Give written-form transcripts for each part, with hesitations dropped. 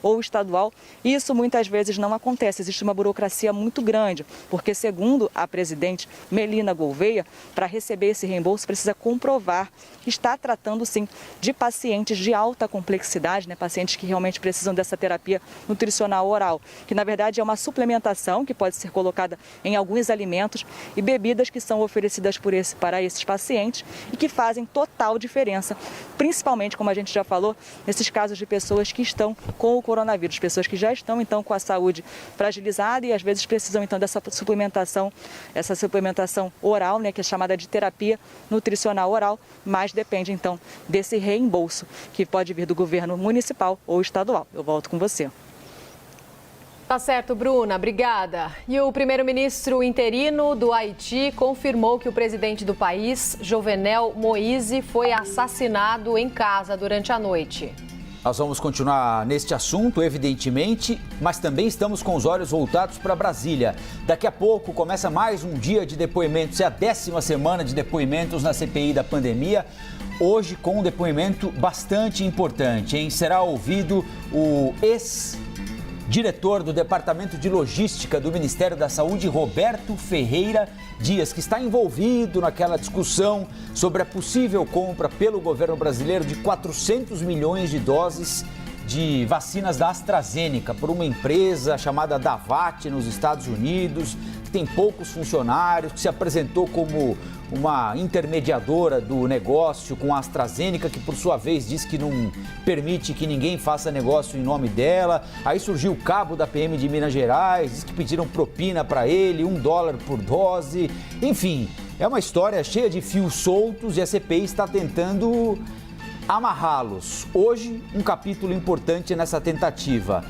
ou estadual. E isso muitas vezes não acontece, existe uma burocracia muito grande, porque segundo a presidente Melina Gouveia, para receber esse reembolso precisa comprovar que está tratando sim de pacientes de alta complexidade, né, pacientes que realmente precisam dessa terapia nutricional oral, que na verdade é uma suplementação que pode ser colocada em alguns alimentos e bebidas que são oferecidas para esses pacientes e que fazem total diferença, principalmente, como a gente já falou, nesses casos de pessoas que estão com o coronavírus, pessoas que já estão então com a saúde fragilizada e às vezes precisam então dessa suplementação oral, né, que é chamada de terapia nutricional oral, mas depende então desse reembolso que pode vir do governo municipal ou estadual. Eu volto com você. Tá certo, Bruna, obrigada. E o primeiro-ministro interino do Haiti confirmou que o presidente do país, Jovenel Moïse, foi assassinado em casa durante a noite. Nós vamos continuar neste assunto, evidentemente, mas também estamos com os olhos voltados para Brasília. Daqui a pouco começa mais um dia de depoimentos, é a 10ª semana de depoimentos na CPI da pandemia. Hoje com um depoimento bastante importante, hein? Será ouvido o ex-diretor do Departamento de Logística do Ministério da Saúde, Roberto Ferreira Dias, que está envolvido naquela discussão sobre a possível compra pelo governo brasileiro de 400 milhões de doses de vacinas da AstraZeneca por uma empresa chamada Davat nos Estados Unidos, que tem poucos funcionários, que se apresentou como uma intermediadora do negócio com a AstraZeneca, que por sua vez diz que não permite que ninguém faça negócio em nome dela. Aí surgiu o cabo da PM de Minas Gerais, diz que pediram propina para ele, $1 por dose. Enfim, é uma história cheia de fios soltos e a CPI está tentando amarrá-los. Hoje, um capítulo importante nessa tentativa.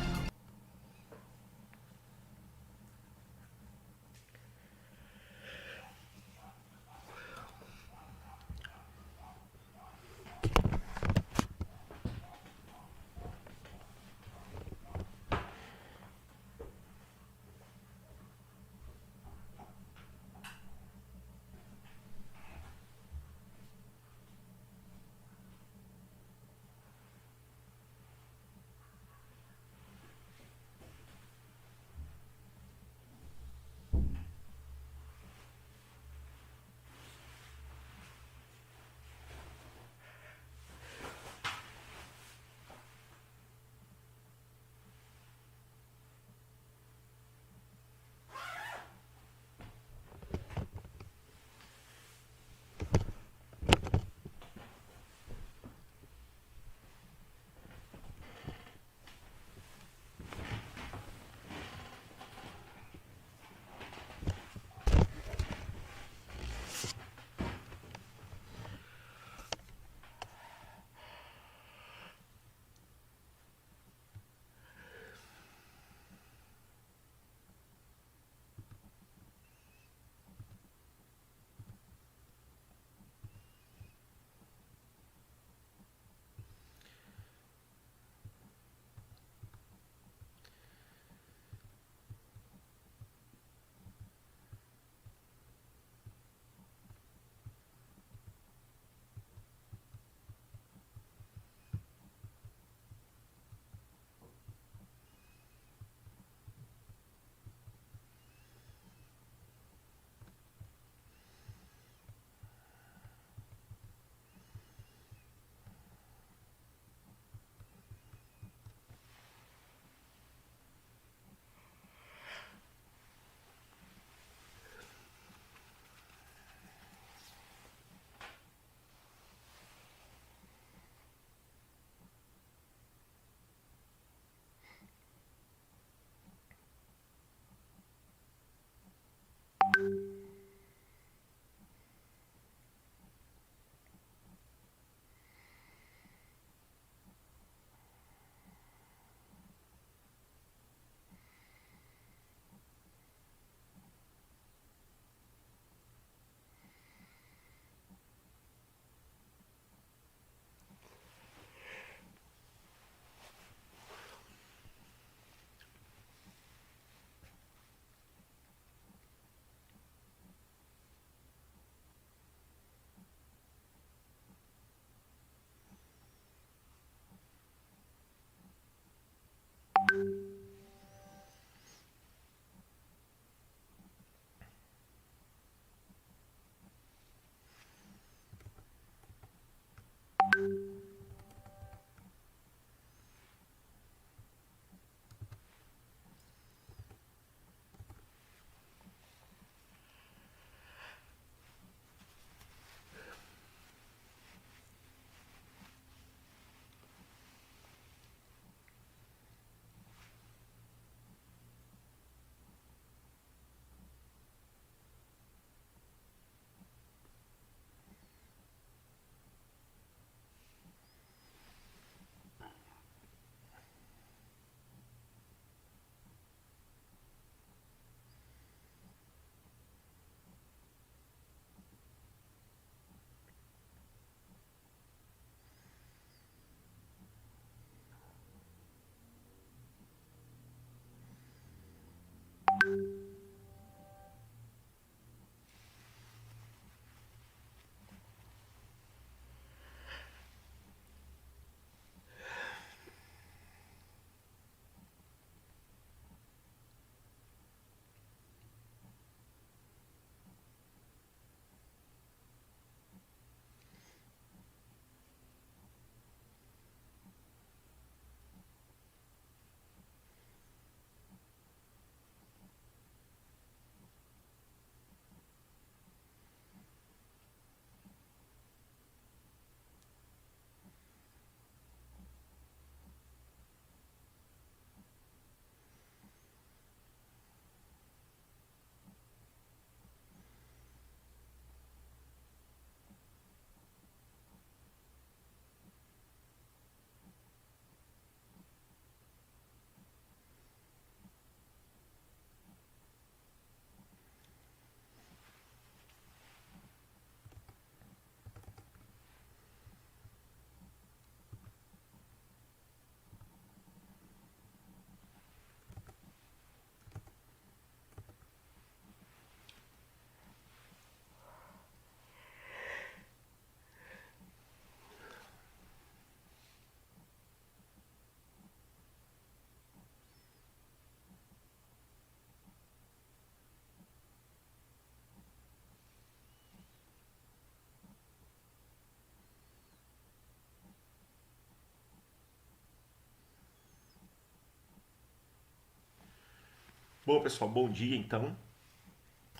Bom, pessoal, bom dia então.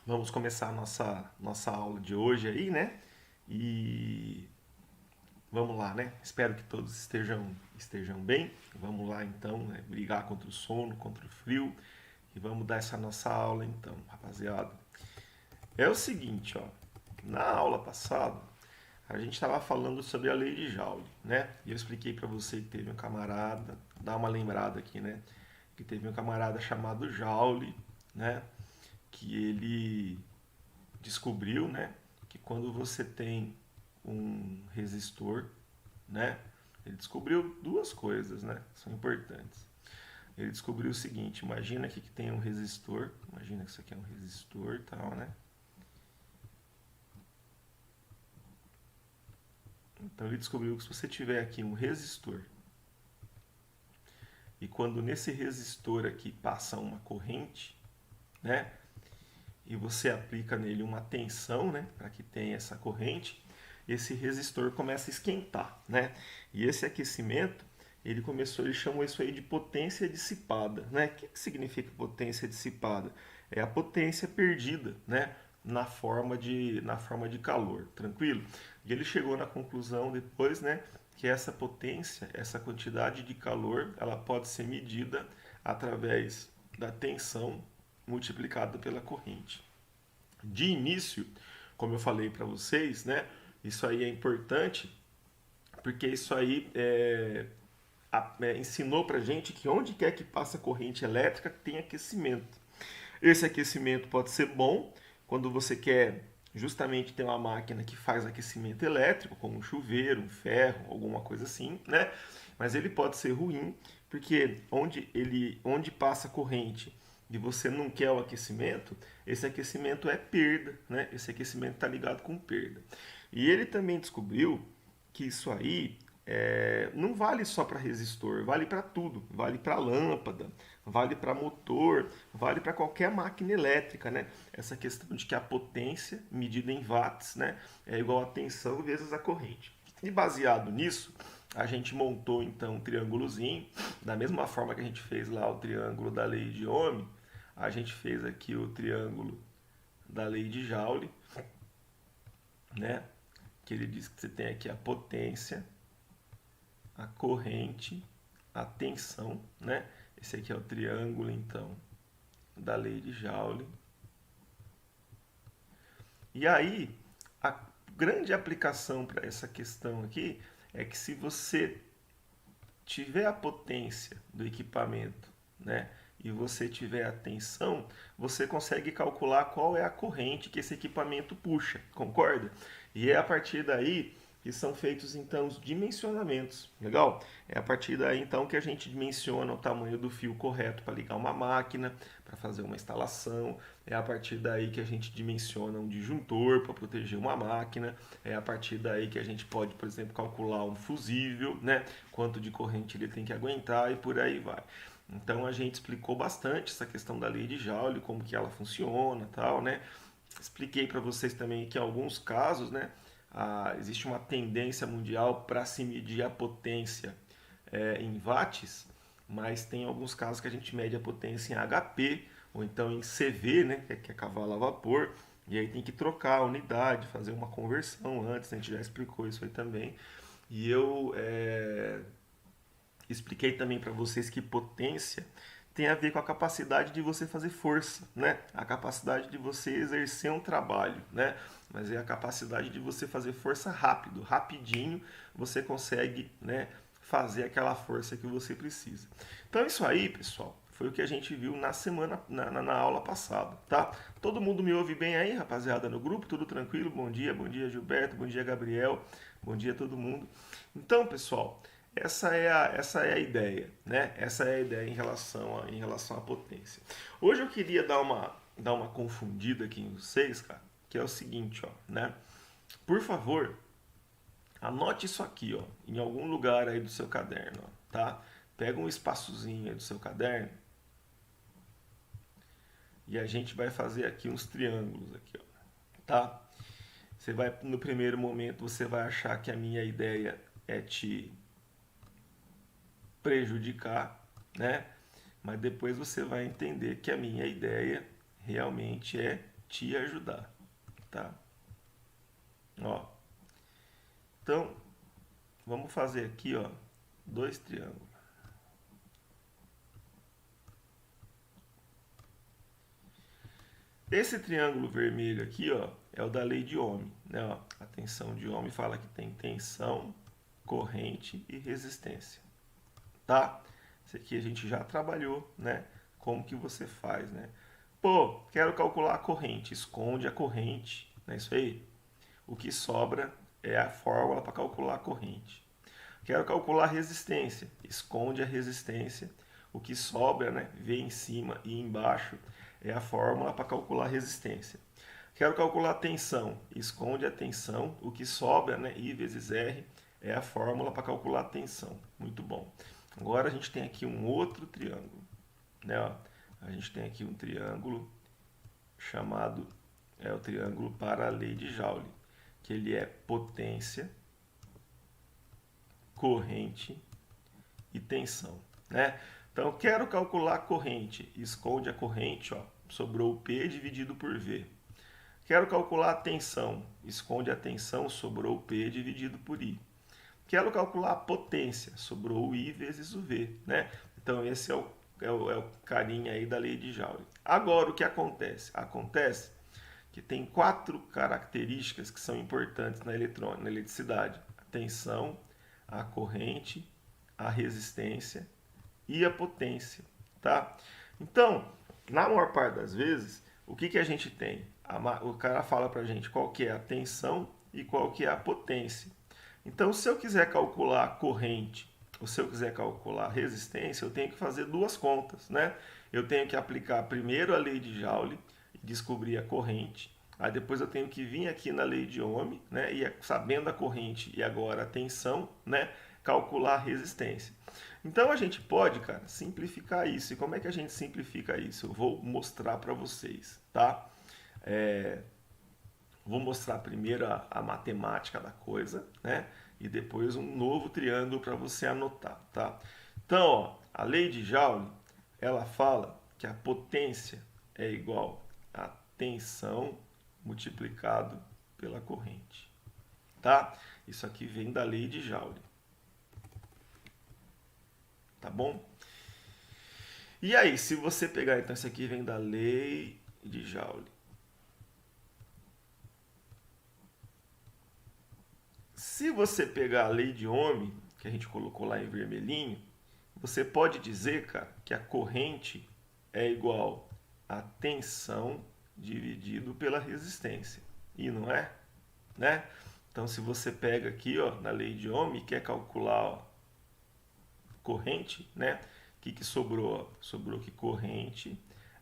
Vamos começar a nossa aula de hoje aí, né? E vamos lá, né? Espero que todos estejam bem. Vamos lá então, né? Brigar contra o sono, contra o frio. E vamos dar essa nossa aula então, rapaziada. É o seguinte, ó. Na aula passada, a gente estava falando sobre a lei de Joule, né? E eu expliquei para você que teve um camarada, dá uma lembrada aqui, né? Que teve um camarada chamado Joule, né? Que ele descobriu, né? Que quando você tem um resistor, né? Ele descobriu duas coisas, né? Que são importantes. Ele descobriu o seguinte: imagina aqui que tem um resistor, imagina que isso aqui é um resistor, e tal, né? Então ele descobriu que se você tiver aqui um resistor e quando nesse resistor aqui passa uma corrente, né? E você aplica nele uma tensão, né? Para que tenha essa corrente, esse resistor começa a esquentar, né? E esse aquecimento, ele chamou isso aí de potência dissipada, né? O que significa potência dissipada? É a potência perdida, né? Na forma de calor, tranquilo? E ele chegou na conclusão depois, né, que essa potência, essa quantidade de calor, ela pode ser medida através da tensão multiplicada pela corrente. De início, como eu falei para vocês, né, isso aí é importante porque isso aí ensinou para gente que onde quer que passa corrente elétrica tem aquecimento. Esse aquecimento pode ser bom quando você quer justamente ter uma máquina que faz aquecimento elétrico, como um chuveiro, um ferro, alguma coisa assim, né? Mas ele pode ser ruim, porque onde passa corrente e você não quer o aquecimento, esse aquecimento é perda, né? Esse aquecimento está ligado com perda. E ele também descobriu que isso aí não vale só para resistor, vale para tudo, vale para lâmpada, vale para motor, vale para qualquer máquina elétrica, né? Essa questão de que a potência medida em watts, né, é igual a tensão vezes a corrente. E baseado nisso, a gente montou então um triângulozinho, da mesma forma que a gente fez lá o triângulo da lei de Ohm, a gente fez aqui o triângulo da lei de Joule, né? Que ele diz que você tem aqui a potência, a corrente, a tensão, né? Esse aqui é o triângulo, então, da lei de Joule. E aí, a grande aplicação para essa questão aqui é que se você tiver a potência do equipamento, né, e você tiver a tensão, você consegue calcular qual é a corrente que esse equipamento puxa, concorda? E é a partir daí que são feitos então os dimensionamentos, legal? É a partir daí então que a gente dimensiona o tamanho do fio correto para ligar uma máquina, para fazer uma instalação, é a partir daí que a gente dimensiona um disjuntor para proteger uma máquina, é a partir daí que a gente pode, por exemplo, calcular um fusível, né? Quanto de corrente ele tem que aguentar e por aí vai. Então a gente explicou bastante essa questão da lei de Joule, como que ela funciona, tal, né? Expliquei para vocês também que em alguns casos, né, existe uma tendência mundial para se medir a potência em watts, mas tem alguns casos que a gente mede a potência em HP ou então em CV, né, que é cavalo a vapor, e aí tem que trocar a unidade, fazer uma conversão antes, a gente já explicou isso aí também. E eu expliquei também para vocês que potência tem a ver com a capacidade de você fazer força, né? A capacidade de você exercer um trabalho, né? Mas é a capacidade de você fazer força rápido, rapidinho, você consegue, né, fazer aquela força que você precisa. Então isso aí, pessoal, foi o que a gente viu na aula passada, tá? Todo mundo me ouve bem aí, rapaziada, no grupo? Tudo tranquilo? Bom dia Gilberto, bom dia Gabriel, bom dia a todo mundo. Então, pessoal, essa é a ideia, né? Essa é a ideia em relação à potência. Hoje eu queria dar uma confundida aqui em vocês, cara, que é o seguinte, ó, né? Por favor, anote isso aqui, ó, em algum lugar aí do seu caderno, ó, tá? Pega um espaçozinho aí do seu caderno e a gente vai fazer aqui uns triângulos aqui, ó, tá? No primeiro momento, você vai achar que a minha ideia é te prejudicar, né? mas depois você vai entender que a minha ideia realmente é te ajudar, tá? Ó, então, vamos fazer aqui, ó, 2 triângulos. Esse triângulo vermelho aqui, ó, é o da lei de Ohm, né? Ó, a tensão de Ohm fala que tem tensão, corrente e resistência, tá? Esse aqui a gente já trabalhou, né? Como que você faz, né? Pô, quero calcular a corrente, esconde a corrente, não é isso aí? O que sobra é a fórmula para calcular a corrente. Quero calcular a resistência, esconde a resistência, o que sobra, né? Vê em cima e embaixo é a fórmula para calcular a resistência. Quero calcular a tensão, esconde a tensão, o que sobra, né? I vezes R é a fórmula para calcular a tensão. Muito bom. Agora a gente tem aqui um outro triângulo, né? Ó, a gente tem aqui um triângulo chamado o triângulo para a lei de Joule, que ele é potência, corrente e tensão, né? Então, quero calcular a corrente, esconde a corrente, ó, sobrou o P dividido por V. Quero calcular a tensão, esconde a tensão, sobrou o P dividido por I. Quero calcular a potência, sobrou o I vezes o V, né? Então, esse é o carinha aí da lei de Joule. Agora, o que acontece? Acontece que tem 4 características que são importantes na eletricidade: a tensão, a corrente, a resistência e a potência, tá? Então, na maior parte das vezes, o que a gente tem? O cara fala pra gente qual que é a tensão e qual que é a potência. Então, se eu quiser calcular a corrente ou se eu quiser calcular a resistência, eu tenho que fazer 2 contas, né? Eu tenho que aplicar primeiro a lei de Joule e descobrir a corrente. Aí depois eu tenho que vir aqui na lei de Ohm, né? E sabendo a corrente e agora a tensão, né? Calcular a resistência. Então a gente pode, cara, simplificar isso. E como é que a gente simplifica isso? Eu vou mostrar para vocês, tá? Vou mostrar primeiro a matemática da coisa, né? E depois um novo triângulo para você anotar, tá? Então, ó, a lei de Joule, ela fala que a potência é igual a tensão multiplicado pela corrente, tá? Isso aqui vem da lei de Joule, tá bom? E aí, se você pegar, então, isso aqui vem da lei de Joule. Se você pegar a lei de Ohm, que a gente colocou lá em vermelhinho, você pode dizer, cara, que a corrente é igual a tensão dividido pela resistência. E não é? Né? Então, se você pega aqui, ó, na lei de Ohm e quer calcular, ó, corrente, né? O que sobrou? Ó? Sobrou que corrente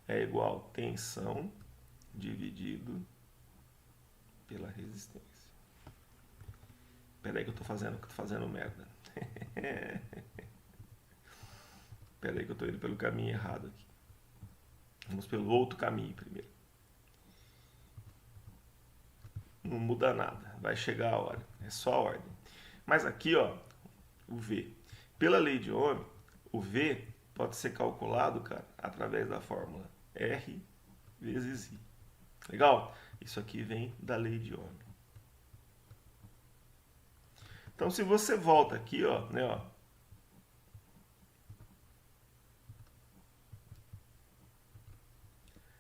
é igual a tensão dividido pela resistência. Peraí que eu tô fazendo merda. Peraí que eu tô indo pelo caminho errado aqui. Vamos pelo outro caminho primeiro. Não muda nada, vai chegar a hora, é só a ordem. Mas aqui, ó, o V. Pela lei de Ohm, o V pode ser calculado, cara, através da fórmula R vezes I. Legal? Isso aqui vem da lei de Ohm. Então, se você volta aqui, ó, né, ó,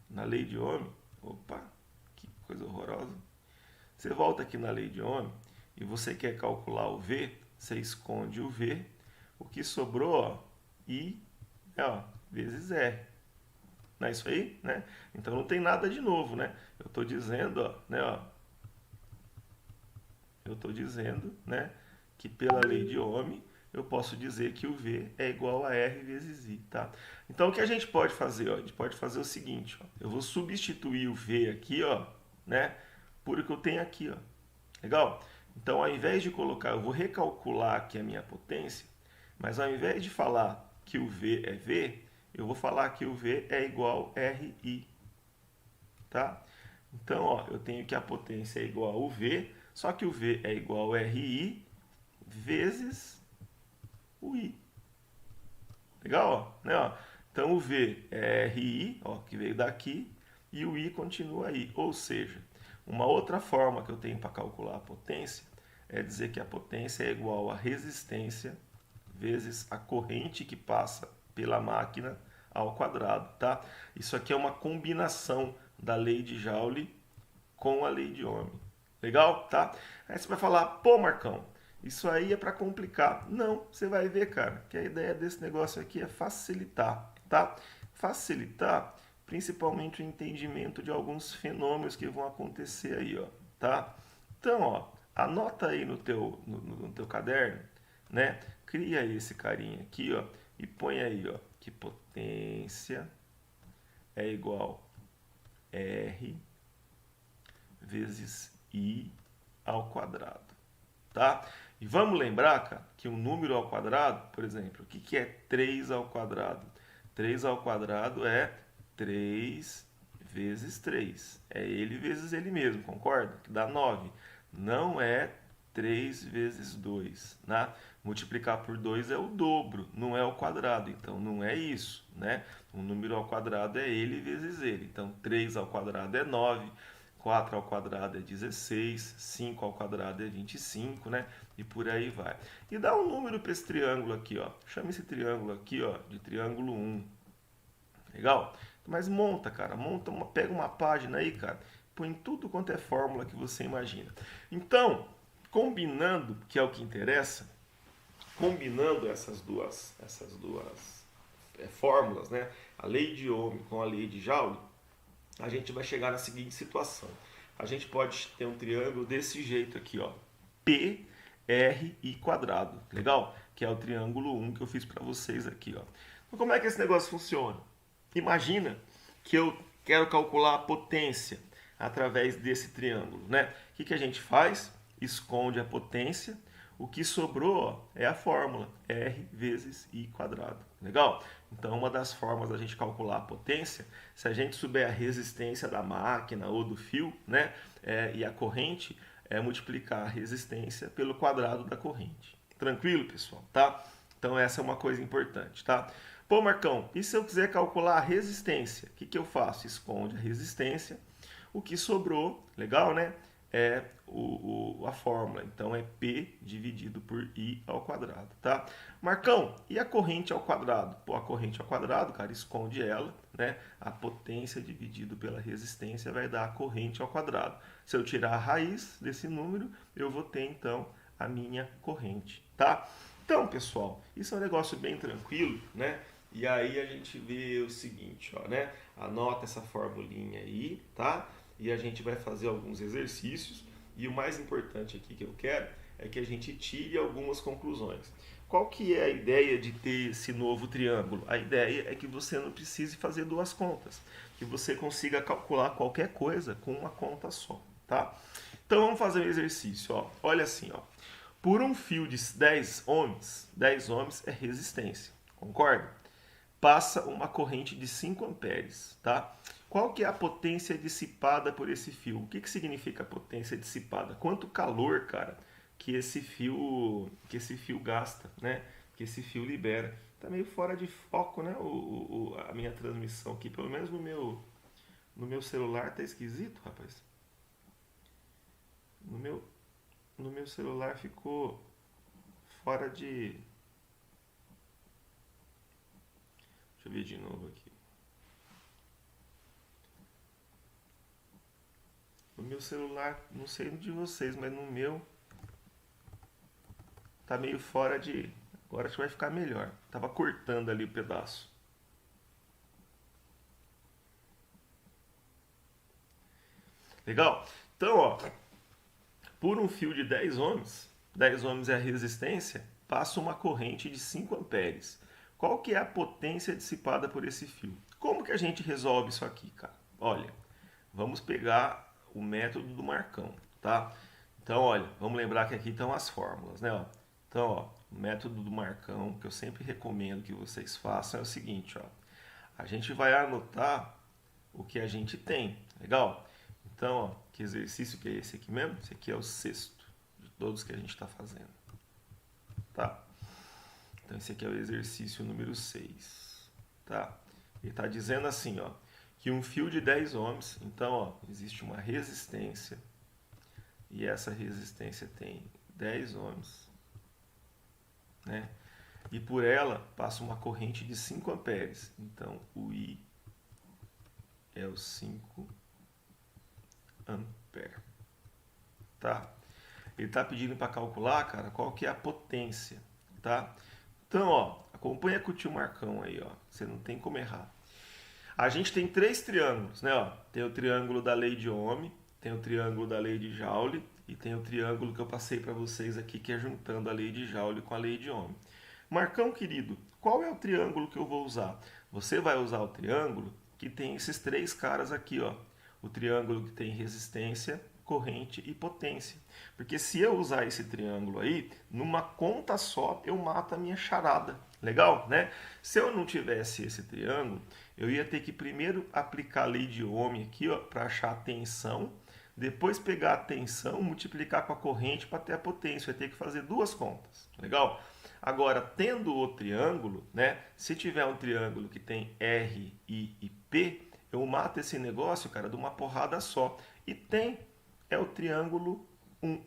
na lei de Ohm, opa, que coisa horrorosa. Você volta aqui na lei de Ohm e você quer calcular o V, você esconde o V, o que sobrou, ó, I, né, ó, vezes R. Não é isso aí, né? Então não tem nada de novo, né? Eu estou dizendo, ó, né, ó, eu estou dizendo, né, que pela lei de Ohm eu posso dizer que o V é igual a R vezes I, tá? Então o que a gente pode fazer, ó? A gente pode fazer o seguinte, ó, eu vou substituir o V aqui, ó, né, por o que eu tenho aqui, ó. Legal? Então ao invés de colocar, eu vou recalcular aqui a minha potência, mas ao invés de falar que o V é V, eu vou falar que o V é igual a RI, tá? Então, ó, eu tenho que a potência é igual ao V, só que o V é igual a RI vezes o I. Legal? Ó, né, ó? Então o V é RI, ó, que veio daqui, e o I continua aí. Ou seja, uma outra forma que eu tenho para calcular a potência é dizer que a potência é igual a resistência vezes a corrente que passa pela máquina ao quadrado, tá? Isso aqui é uma combinação da lei de Joule com a lei de Ohm. Legal? Tá? Aí você vai falar, pô, Marcão, isso aí é para complicar. Não, você vai ver, cara, que a ideia desse negócio aqui é facilitar, tá? Facilitar principalmente o entendimento de alguns fenômenos que vão acontecer aí, ó, tá? Então, ó, anota aí no teu caderno, né? Cria aí esse carinha aqui, ó, e põe aí, ó, que potência é igual R vezes I ao quadrado, tá? E vamos lembrar, cara, que um número ao quadrado, por exemplo, o que é 3 ao quadrado? 3 ao quadrado é 3 vezes 3. É ele vezes ele mesmo, concorda? Que dá 9. Não é 3 vezes 2, né? Multiplicar por 2 é o dobro, não é o quadrado. Então, não é isso, né? Um número ao quadrado é ele vezes ele. Então, 3 ao quadrado é 9. 4 ao quadrado é 16, 5 ao quadrado é 25, né? E por aí vai. E dá um número para esse triângulo aqui, ó. Chama esse triângulo aqui, ó, de triângulo 1. Legal? Mas monta, cara. Pega uma página aí, cara. Põe tudo quanto é fórmula que você imagina. Então, combinando, que é o que interessa, combinando essas duas fórmulas, né? A lei de Ohm com a lei de Joule, a gente vai chegar na seguinte situação. A gente pode ter um triângulo desse jeito aqui, ó. PRI quadrado, legal? Que é o triângulo 1 que eu fiz para vocês aqui, ó. Então, como é que esse negócio funciona? Imagina que eu quero calcular a potência através desse triângulo, né? O que a gente faz? Esconde a potência. O que sobrou, ó, é a fórmula R vezes I quadrado. Legal? Então, uma das formas da gente calcular a potência, se a gente souber a resistência da máquina ou do fio, né, e a corrente, é multiplicar a resistência pelo quadrado da corrente. Tranquilo, pessoal? Tá? Então, essa é uma coisa importante, tá? Pô, Marcão, e se eu quiser calcular a resistência? O que eu faço? Esconde a resistência. O que sobrou, legal, né? É a fórmula. Então, é P dividido por I ao quadrado, tá? Marcão, e a corrente ao quadrado? Pô, a corrente ao quadrado, cara, esconde ela, né? A potência dividido pela resistência vai dar a corrente ao quadrado. Se eu tirar a raiz desse número, eu vou ter, então, a minha corrente, tá? Então, pessoal, isso é um negócio bem tranquilo, né? E aí a gente vê o seguinte, ó, né? Anota essa formulinha aí, tá? E a gente vai fazer alguns exercícios. E o mais importante aqui que eu quero é que a gente tire algumas conclusões. Qual que é a ideia de ter esse novo triângulo? A ideia é que você não precise fazer duas contas, que você consiga calcular qualquer coisa com uma conta só, tá? Então vamos fazer um exercício, ó. Olha assim, ó. Por um fio de 10 ohms é resistência, concorda? Passa uma corrente de 5 amperes, tá? Qual que é a potência dissipada por esse fio? O que significa potência dissipada? Quanto calor, cara, que esse fio gasta, né? Que esse fio libera. Tá meio fora de foco, né? A minha transmissão aqui, pelo menos no meu celular tá esquisito, rapaz. No meu celular ficou fora de... Deixa eu ver de novo aqui. No meu celular, não sei de vocês, mas no meu tá meio fora de... Agora acho que vai ficar melhor. Tava cortando ali o pedaço. Legal? Então, ó, por um fio de 10 ohms é a resistência, passa uma corrente de 5 amperes. Qual que é a potência dissipada por esse fio? Como que a gente resolve isso aqui, cara? Olha, vamos pegar o método do Marcão, tá? Então, olha, vamos lembrar que aqui estão as fórmulas, né? Então, ó, o método do Marcão, que eu sempre recomendo que vocês façam, é o seguinte, ó. A gente vai anotar o que a gente tem, legal? Então, ó, que exercício que é esse aqui mesmo? Esse aqui é o 6º de todos que a gente está fazendo, tá? Então, esse aqui é o exercício número 6, tá? Ele está dizendo assim, ó, que um fio de 10 ohms, então, ó, existe uma resistência, e essa resistência tem 10 ohms, né? E por ela passa uma corrente de 5 amperes. Então, o I é o 5 ampere. Tá? Ele está pedindo para calcular, cara, qual que é a potência, tá? Então, ó, acompanha com o tio Marcão aí, ó. Você não tem como errar. A gente tem 3 triângulos, né? Ó, tem o triângulo da lei de Ohm, tem o triângulo da lei de Joule e tem o triângulo que eu passei para vocês aqui, que é juntando a lei de Joule com a lei de Ohm. Marcão, querido, qual é o triângulo que eu vou usar? Você vai usar o triângulo que tem esses 3 caras aqui, ó. O triângulo que tem resistência, corrente e potência. Porque se eu usar esse triângulo aí, numa conta só, eu mato a minha charada. Legal, né? Se eu não tivesse esse triângulo, eu ia ter que primeiro aplicar a lei de Ohm aqui, ó, para achar a tensão, depois pegar a tensão, multiplicar com a corrente para ter a potência. Eu ia ter que fazer 2 contas. Legal? Agora, tendo o triângulo, né? Se tiver um triângulo que tem R, I e P, eu mato esse negócio, cara, de uma porrada só. E tem, é o triângulo 1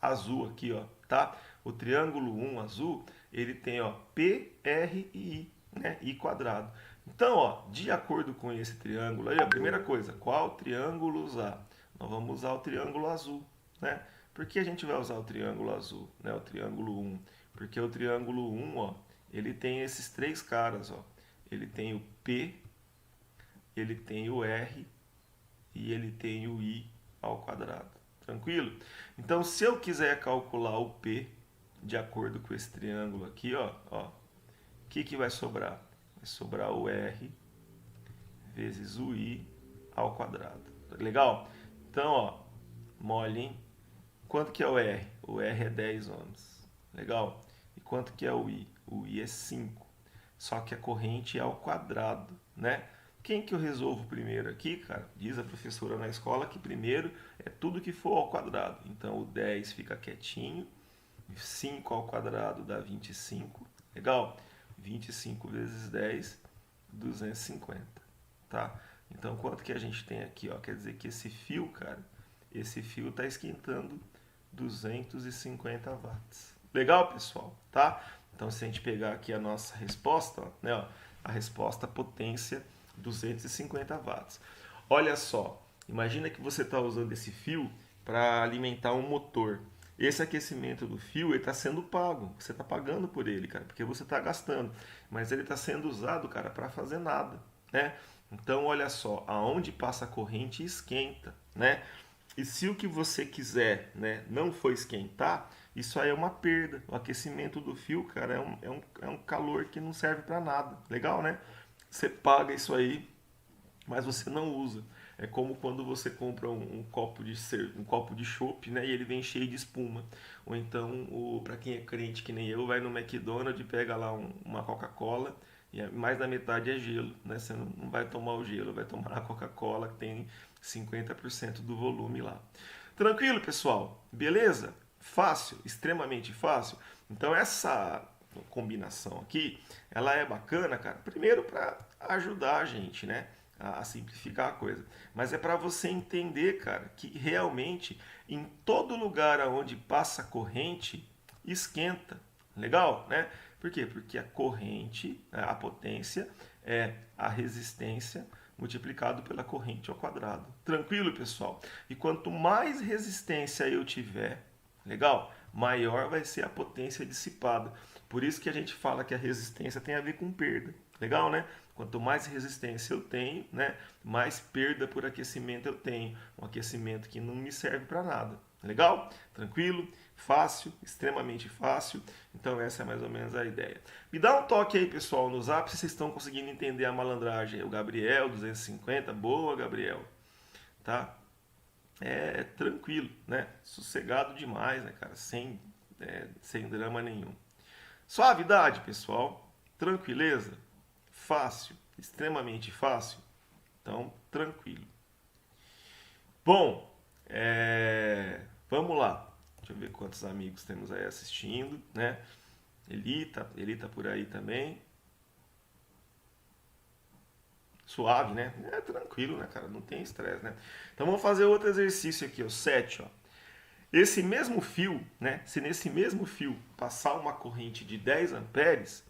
azul aqui, ó, tá? O triângulo 1 azul, ele tem, ó, P, R e I, né? I quadrado. Então, ó, de acordo com esse triângulo aí, a primeira coisa, qual triângulo usar? Nós vamos usar o triângulo azul, né? Por que a gente vai usar o triângulo azul, né? O triângulo 1? Porque o triângulo 1, ó, ele tem esses 3 caras, ó. Ele tem o P, ele tem o R e ele tem o I ao quadrado. Tranquilo? Então, se eu quiser calcular o P, de acordo com esse triângulo aqui, ó, o que vai sobrar? Vai sobrar o R vezes o I ao quadrado. Legal? Então, ó, mole, hein? Quanto que é o R? O R é 10 ohms. Legal? E quanto que é o I? O I é 5. Só que a corrente é ao quadrado, né? Quem que eu resolvo primeiro aqui, cara? Diz a professora na escola que primeiro é tudo que for ao quadrado. Então, o 10 fica quietinho. 5 ao quadrado dá 25. Legal? 25 vezes 10, 250. Tá? Então, quanto que a gente tem aqui? Ó? Quer dizer que esse fio, cara, esse fio está esquentando 250 watts. Legal, pessoal? Tá? Então, se a gente pegar aqui a nossa resposta, ó, né, ó, a resposta potência 250 watts. Olha só, imagina que você está usando esse fio para alimentar um motor. Esse aquecimento do fio está sendo pago, você está pagando por ele, cara, porque você está gastando. Mas ele está sendo usado, cara, para fazer nada, né? Então, olha só, aonde passa a corrente esquenta, né? E se o que você quiser, né, não for esquentar, isso aí é uma perda. O aquecimento do fio, cara, é um calor que não serve para nada. Legal, né? Você paga isso aí, mas você não usa. É como quando você compra um copo de chopp, né, e ele vem cheio de espuma. Ou então, para quem é crente que nem eu, vai no McDonald's e pega lá uma Coca-Cola e mais da metade é gelo, né? Você não vai tomar o gelo, vai tomar a Coca-Cola que tem 50% do volume lá. Tranquilo, pessoal? Beleza? Fácil, extremamente fácil. Então essa combinação aqui, ela é bacana, cara. Primeiro para ajudar a gente, né, a simplificar a coisa. Mas é para você entender, cara, que realmente em todo lugar onde passa corrente, esquenta. Legal, né? Por quê? Porque a corrente, a potência, é a resistência multiplicado pela corrente ao quadrado. Tranquilo, pessoal? E quanto mais resistência eu tiver, legal, maior vai ser a potência dissipada. Por isso que a gente fala que a resistência tem a ver com perda. Legal, né? Quanto mais resistência eu tenho, né, mais perda por aquecimento eu tenho. Um aquecimento que não me serve para nada. Legal? Tranquilo? Fácil, extremamente fácil. Então essa é mais ou menos a ideia. Me dá um toque aí, pessoal, no zap se vocês estão conseguindo entender a malandragem. O Gabriel, 250, boa, Gabriel. Tá? É tranquilo, né? Sossegado demais, né, cara? Sem drama nenhum. Suavidade, pessoal. Tranquileza. Fácil, extremamente fácil. Então, tranquilo. Bom, vamos lá. Deixa eu ver quantos amigos temos aí assistindo, né? Eli tá por aí também. suave, né? É tranquilo, né, cara? Não tem estresse, né? Então vamos fazer outro exercício aqui, o 7, ó. Esse mesmo fio, né? Se nesse mesmo fio passar uma corrente de 10 amperes,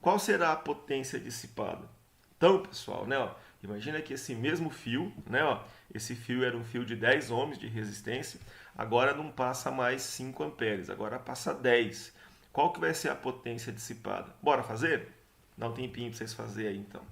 qual será a potência dissipada? Então, pessoal, né, ó, imagina que esse mesmo fio, né, ó, esse fio era um fio de 10 ohms de resistência, agora não passa mais 5 amperes, agora passa 10. Qual que vai ser a potência dissipada? Bora fazer? Dá um tempinho para vocês fazerem aí, então.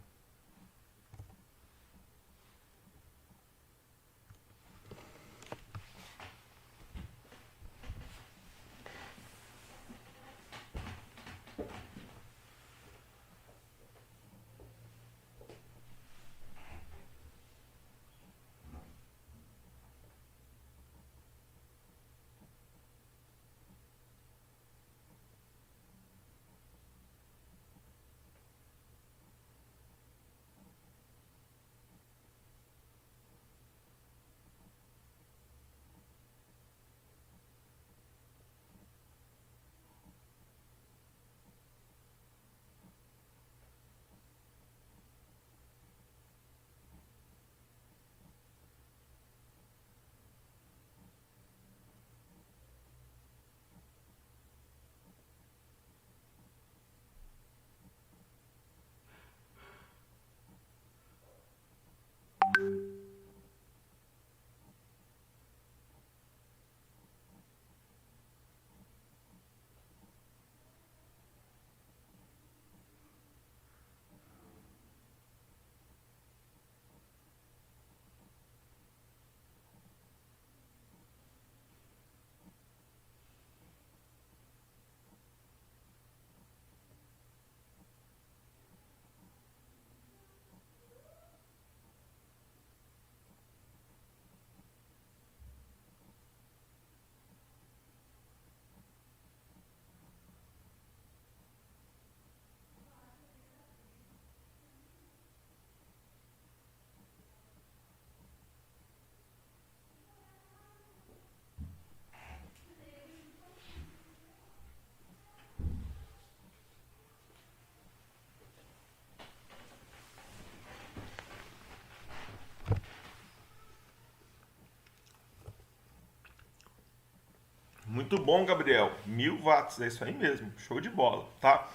Muito bom, Gabriel. 1000 watts, é isso aí mesmo. Show de bola, tá?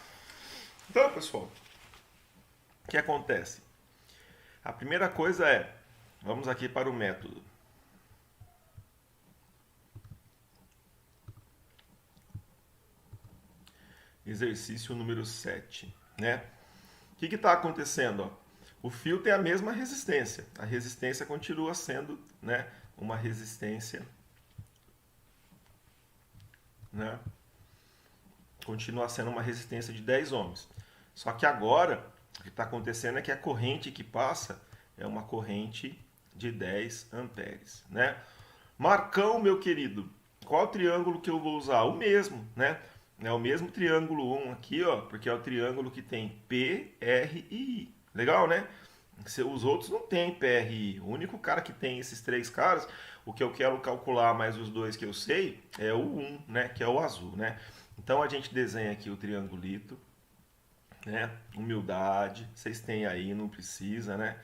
Então, pessoal, o que acontece? A primeira coisa é, vamos aqui para o método. Exercício número 7, né? O que está acontecendo? Ó? O fio tem a mesma resistência. A resistência continua sendo, né, uma resistência, né? Continua sendo uma resistência de 10 ohms. Só que agora, o que está acontecendo é que a corrente que passa é uma corrente de 10 amperes, né? Marcão, meu querido, qual o triângulo que eu vou usar? O mesmo, né? É o mesmo triângulo 1 aqui, ó, porque é o triângulo que tem P, R e I. Legal, né? Os outros não tem P, R e I. O único cara que tem esses três caras, o que eu quero calcular mais os dois que eu sei, é o 1, né? Que é o azul, né? Então a gente desenha aqui o triangulito, né? Humildade, vocês têm aí, não precisa, né?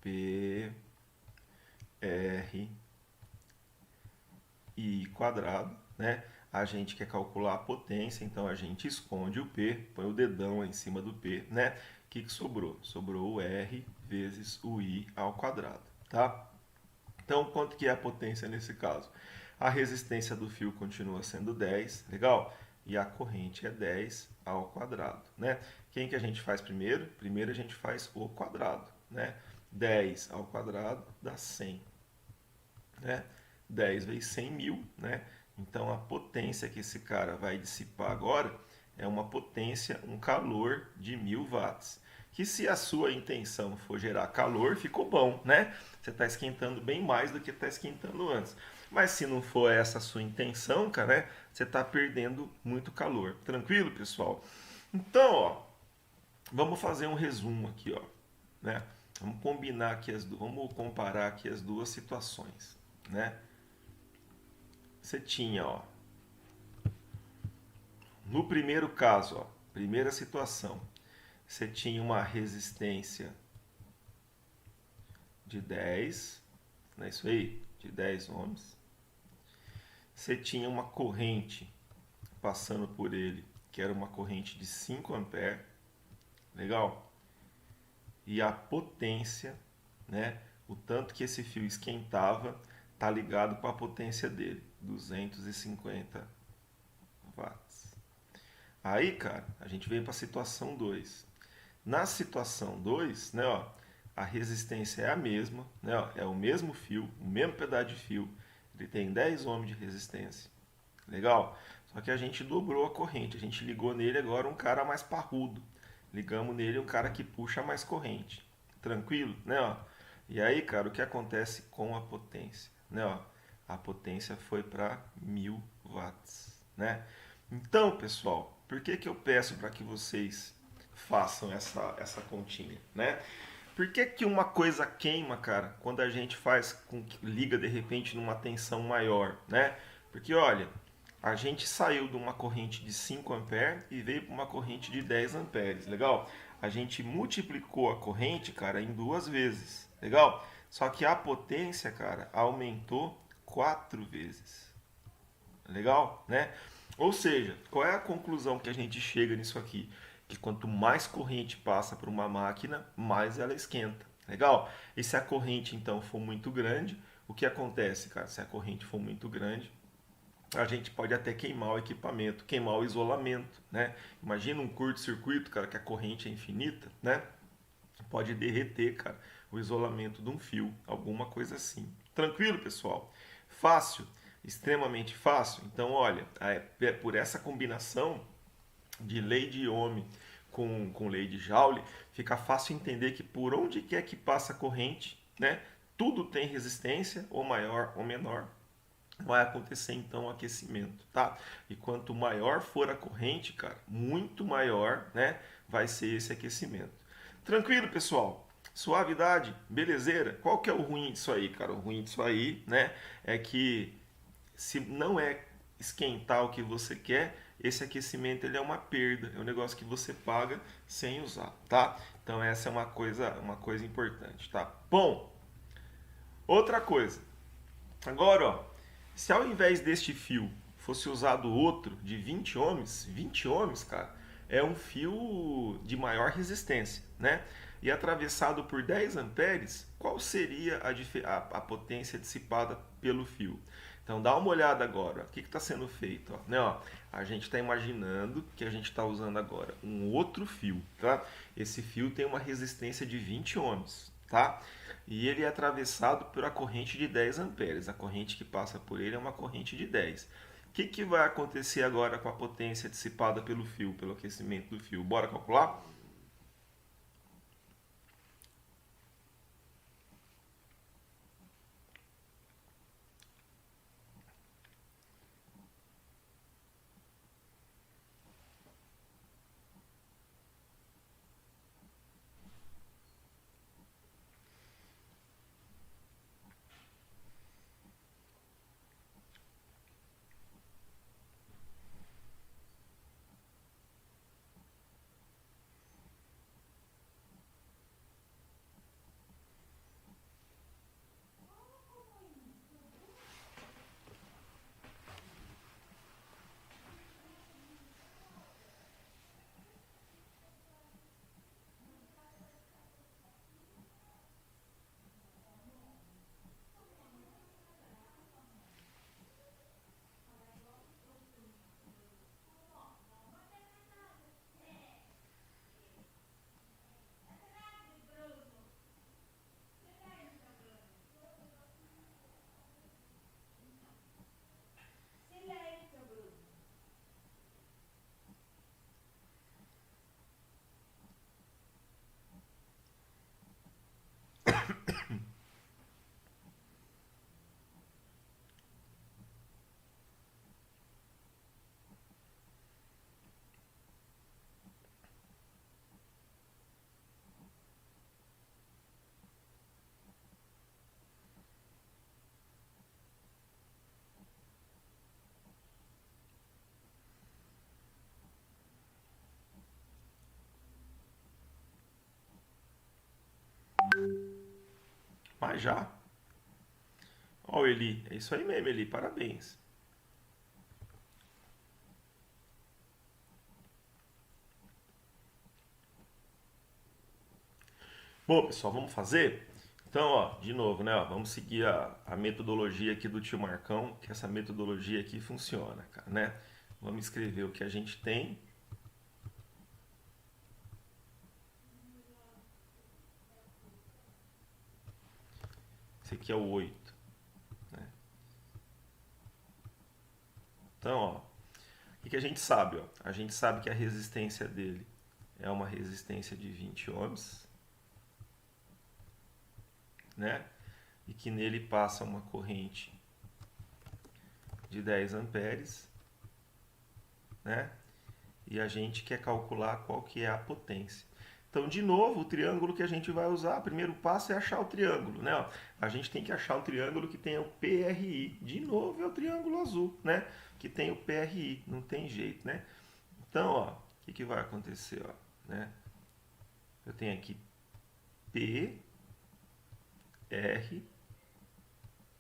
P, R, I quadrado, né? A gente quer calcular a potência, então a gente esconde o P, põe o dedão em cima do P, né? O que sobrou? Sobrou o R vezes o I ao quadrado, tá? Então, quanto que é a potência nesse caso? A resistência do fio continua sendo 10, legal? E a corrente é 10 ao quadrado, né? Quem que a gente faz primeiro? Primeiro a gente faz o quadrado, né? 10 ao quadrado dá 100, né? 10 vezes 100, 1000, né? Então a potência que esse cara vai dissipar agora é uma potência, um calor de 1000 watts. Que se a sua intenção for gerar calor, ficou bom, né? Você está esquentando bem mais do que está esquentando antes. Mas se não for essa a sua intenção, cara, né? Você está perdendo muito calor. Tranquilo, pessoal? Então, ó, vamos fazer um resumo aqui, ó, né? Vamos combinar aqui vamos comparar aqui as duas situações, né? Você tinha, ó, no primeiro caso, ó, primeira situação, você tinha uma resistência de 10, não é isso aí? De 10 ohms. Você tinha uma corrente passando por ele, que era uma corrente de 5 amperes. Legal? E a potência, né? O tanto que esse fio esquentava tá ligado com a potência dele, 250 watts. Aí, cara, a gente vem para a situação 2. Na situação 2, né, ó, a resistência é a mesma, né, ó, é o mesmo fio, o mesmo pedaço de fio. Ele tem 10 ohms de resistência. Legal? Só que a gente dobrou a corrente, a gente ligou nele agora um cara mais parrudo. Ligamos nele um cara que puxa mais corrente. Tranquilo, né, ó? E aí, cara, o que acontece com a potência, né, ó? A potência foi para 1000 watts, né? Então, pessoal, por que eu peço para que vocês façam essa continha, né? Por que uma coisa queima, cara, quando a gente faz com que liga de repente numa tensão maior, né? Porque olha, a gente saiu de uma corrente de 5 amperes e veio para uma corrente de 10 amperes, legal? A gente multiplicou a corrente, cara, em 2 vezes, legal? Só que a potência, cara, aumentou 4 vezes, legal, né? Ou seja, qual é a conclusão que a gente chega nisso aqui? Que quanto mais corrente passa por uma máquina, mais ela esquenta. Legal? E se a corrente então for muito grande, o que acontece, cara? Se a corrente for muito grande, a gente pode até queimar o equipamento, queimar o isolamento, né? Imagina um curto-circuito, cara, que a corrente é infinita, né? Pode derreter, cara, o isolamento de um fio, alguma coisa assim. Tranquilo, pessoal? Fácil? Extremamente fácil? Então, olha, por essa combinação de lei de Ohm com lei de Joule, fica fácil entender que por onde quer que passa a corrente, né, tudo tem resistência, ou maior ou menor, vai acontecer então o aquecimento, tá? E quanto maior for a corrente, cara, muito maior, né, vai ser esse aquecimento. Tranquilo, pessoal? Suavidade, belezeira? Qual que é o ruim disso aí, cara? O ruim disso aí, né, é que se não é esquentar o que você quer, esse aquecimento ele é uma perda, é um negócio que você paga sem usar, tá? Então essa é uma coisa importante, tá? Bom, outra coisa. Agora, ó, se ao invés deste fio fosse usado outro de 20 ohms, cara, é um fio de maior resistência, né? E atravessado por 10 amperes, qual seria a potência dissipada pelo fio? Então dá uma olhada agora, o que está sendo feito? Ó, né, ó, a gente está imaginando que a gente está usando agora um outro fio, tá? Esse fio tem uma resistência de 20 ohms, tá? E ele é atravessado por a corrente de 10 amperes. A corrente que passa por ele é uma corrente de 10. O que vai acontecer agora com a potência dissipada pelo fio, pelo aquecimento do fio? Bora calcular? Mas já. Ó, o Eli. É isso aí mesmo, Eli. Parabéns. Bom, pessoal, vamos fazer? Então, ó, de novo, né? Ó, vamos seguir a metodologia aqui do tio Marcão, que essa metodologia aqui funciona, cara, né? Vamos escrever o que a gente tem. Esse aqui é o 8. Né? Então, ó, o que a gente sabe? Ó? A gente sabe que a resistência dele é uma resistência de 20 ohms. Né? E que nele passa uma corrente de 10 amperes, né? E a gente quer calcular qual que é a potência. Então, de novo, o triângulo que a gente vai usar, o primeiro passo é achar o triângulo, né? Ó, a gente tem que achar um triângulo que tenha o PRI. De novo, é o triângulo azul, né? Que tem o PRI, não tem jeito, né? Então, ó, o que vai acontecer, ó, né? Eu tenho aqui P, R,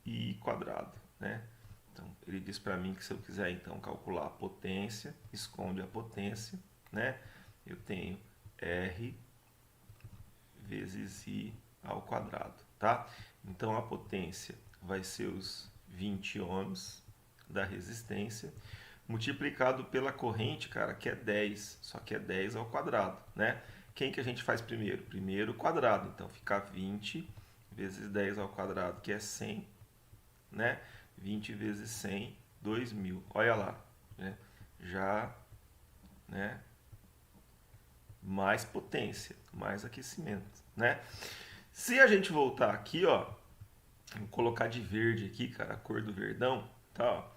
I quadrado, né? Então, ele diz para mim que se eu quiser, então, calcular a potência, esconde a potência, né? Eu tenho R vezes I ao quadrado, tá? Então, a potência vai ser os 20 ohms da resistência, multiplicado pela corrente, cara, que é 10, só que é 10 ao quadrado, né? Quem que a gente faz primeiro? Primeiro o quadrado, então fica 20 vezes 10 ao quadrado, que é 100, né? 20 vezes 100, 2.000. Olha lá, né? Já, né? Mais potência, mais aquecimento, né? Se a gente voltar aqui, ó, vou colocar de verde aqui, cara, a cor do verdão, tá? Ó.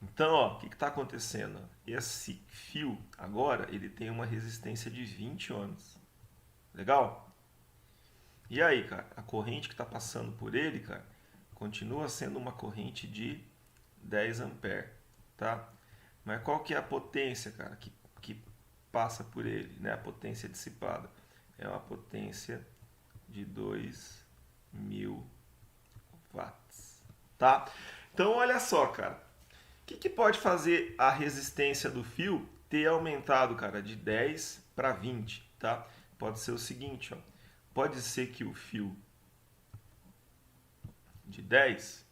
Então, ó, o que está acontecendo? Esse fio, agora, ele tem uma resistência de 20 ohms. Legal? E aí, cara, a corrente que está passando por ele, cara, continua sendo uma corrente de 10 amperes, tá? Mas qual que é a potência, cara, que passa por ele, né? A potência dissipada é uma potência de 2.000 watts, tá? Então, olha só, cara, o que pode fazer a resistência do fio ter aumentado, cara, de 10 para 20, tá? Pode ser o seguinte, ó. Pode ser que o fio de 10